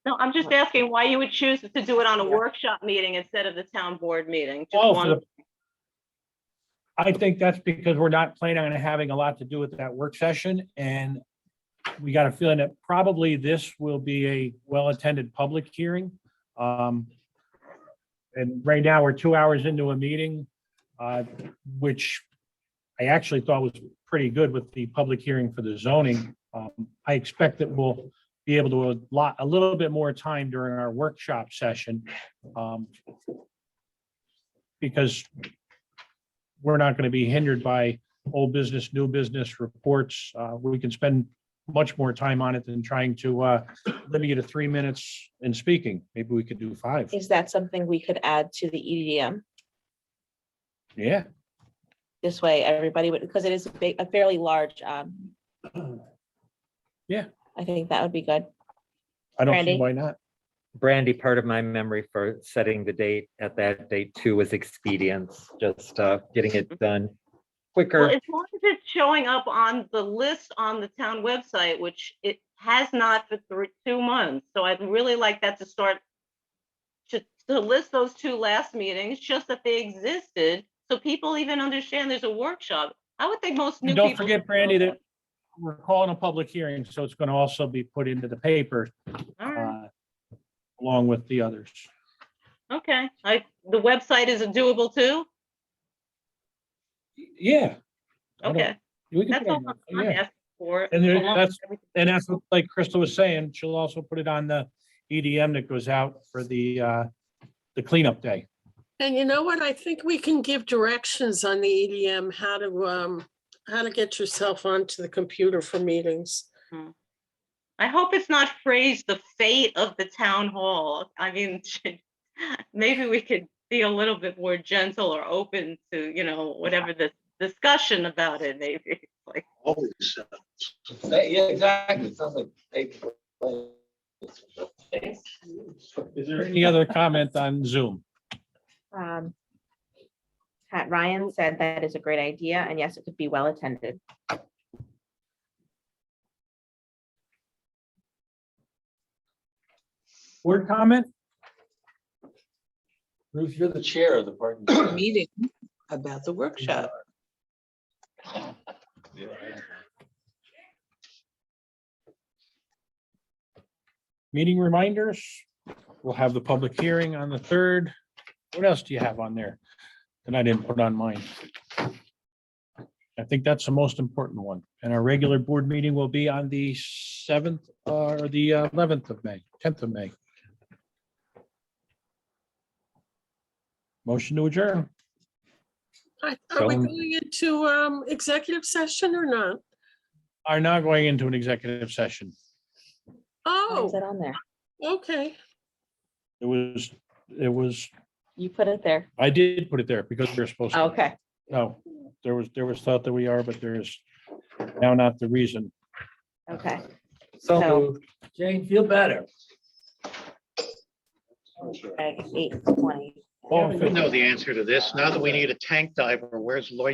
No, I'm just asking why you would choose to do it on a workshop meeting instead of the town board meeting. Just
Oh,
one.
I think that's because we're not planning on having a lot to do with that work session, and we got a feeling that probably this will be a well-attended public hearing. And right now, we're 2 hours into a meeting, which I actually thought was pretty good with the public hearing for the zoning. I expect that we'll be able to allot a little bit more time during our workshop session. Because we're not going to be hindered by old business, new business reports. We can spend much more time on it than trying to limit you to 3 minutes in speaking. Maybe we could do 5.
Is that something we could add to the EDM?
Yeah.
This way, everybody would, because it is a fairly large,
Yeah,
I think that would be good.
I don't see
Brandy?
why not.
Brandy, part of my memory for setting the date at that date too was expedience, just getting it done
Well,
quicker.
as long as it's showing up on the list on the town website, which it has not for 2 months. So I'd really like that to start to list those 2 last meetings, just that they existed, so people even understand there's a workshop. I would think most new
And
people.
don't forget, Brandy, that we're calling a public hearing, so it's going to also be put into the paper
All right,
along with the others.
okay. The website is doable too?
Yeah. I don't-
Okay,
we can
that's
put it
all
on-
I'm
yeah.
asking for.
And there-
along
that's-
with everything.
And that's what, like Crystal was saying, she'll also put it on the EDM that goes out for the cleanup day.
And you know what? I think we can give directions on the EDM, how to get yourself onto the computer for meetings.
I hope it's not phrased the fate of the town hall. I mean, maybe we could be a little bit more gentle or open to, whatever the discussion about it, maybe. Like,
Yeah, exactly. It sounds like.
Is there any other comment on Zoom?
Pat Ryan said that is a great idea, and yes, it could be well attended.
Word comment?
Ruth, you're the chair of the parking.
Meeting about the workshop.
Meeting reminders. We'll have the public hearing on the 3rd. What else do you have on there that I didn't put on mine? I think that's the most important one. And our regular board meeting will be on the 7th or the 11th of May, 10th of May. Motion to adjourn.
Are we
So-
going into executive session or not?
Are now going into an executive session.
Why is
Oh,
that on there?
okay.
It was,
You put it there.
I did put it there because we were supposed to.
Okay.
No, there was thought that we are, but there's now not the reason.
Okay.
So
So-
moved. Jane, feel better.
Okay, 8:20.
We know the answer to this. Now that we need a tank diver, where's Lloyd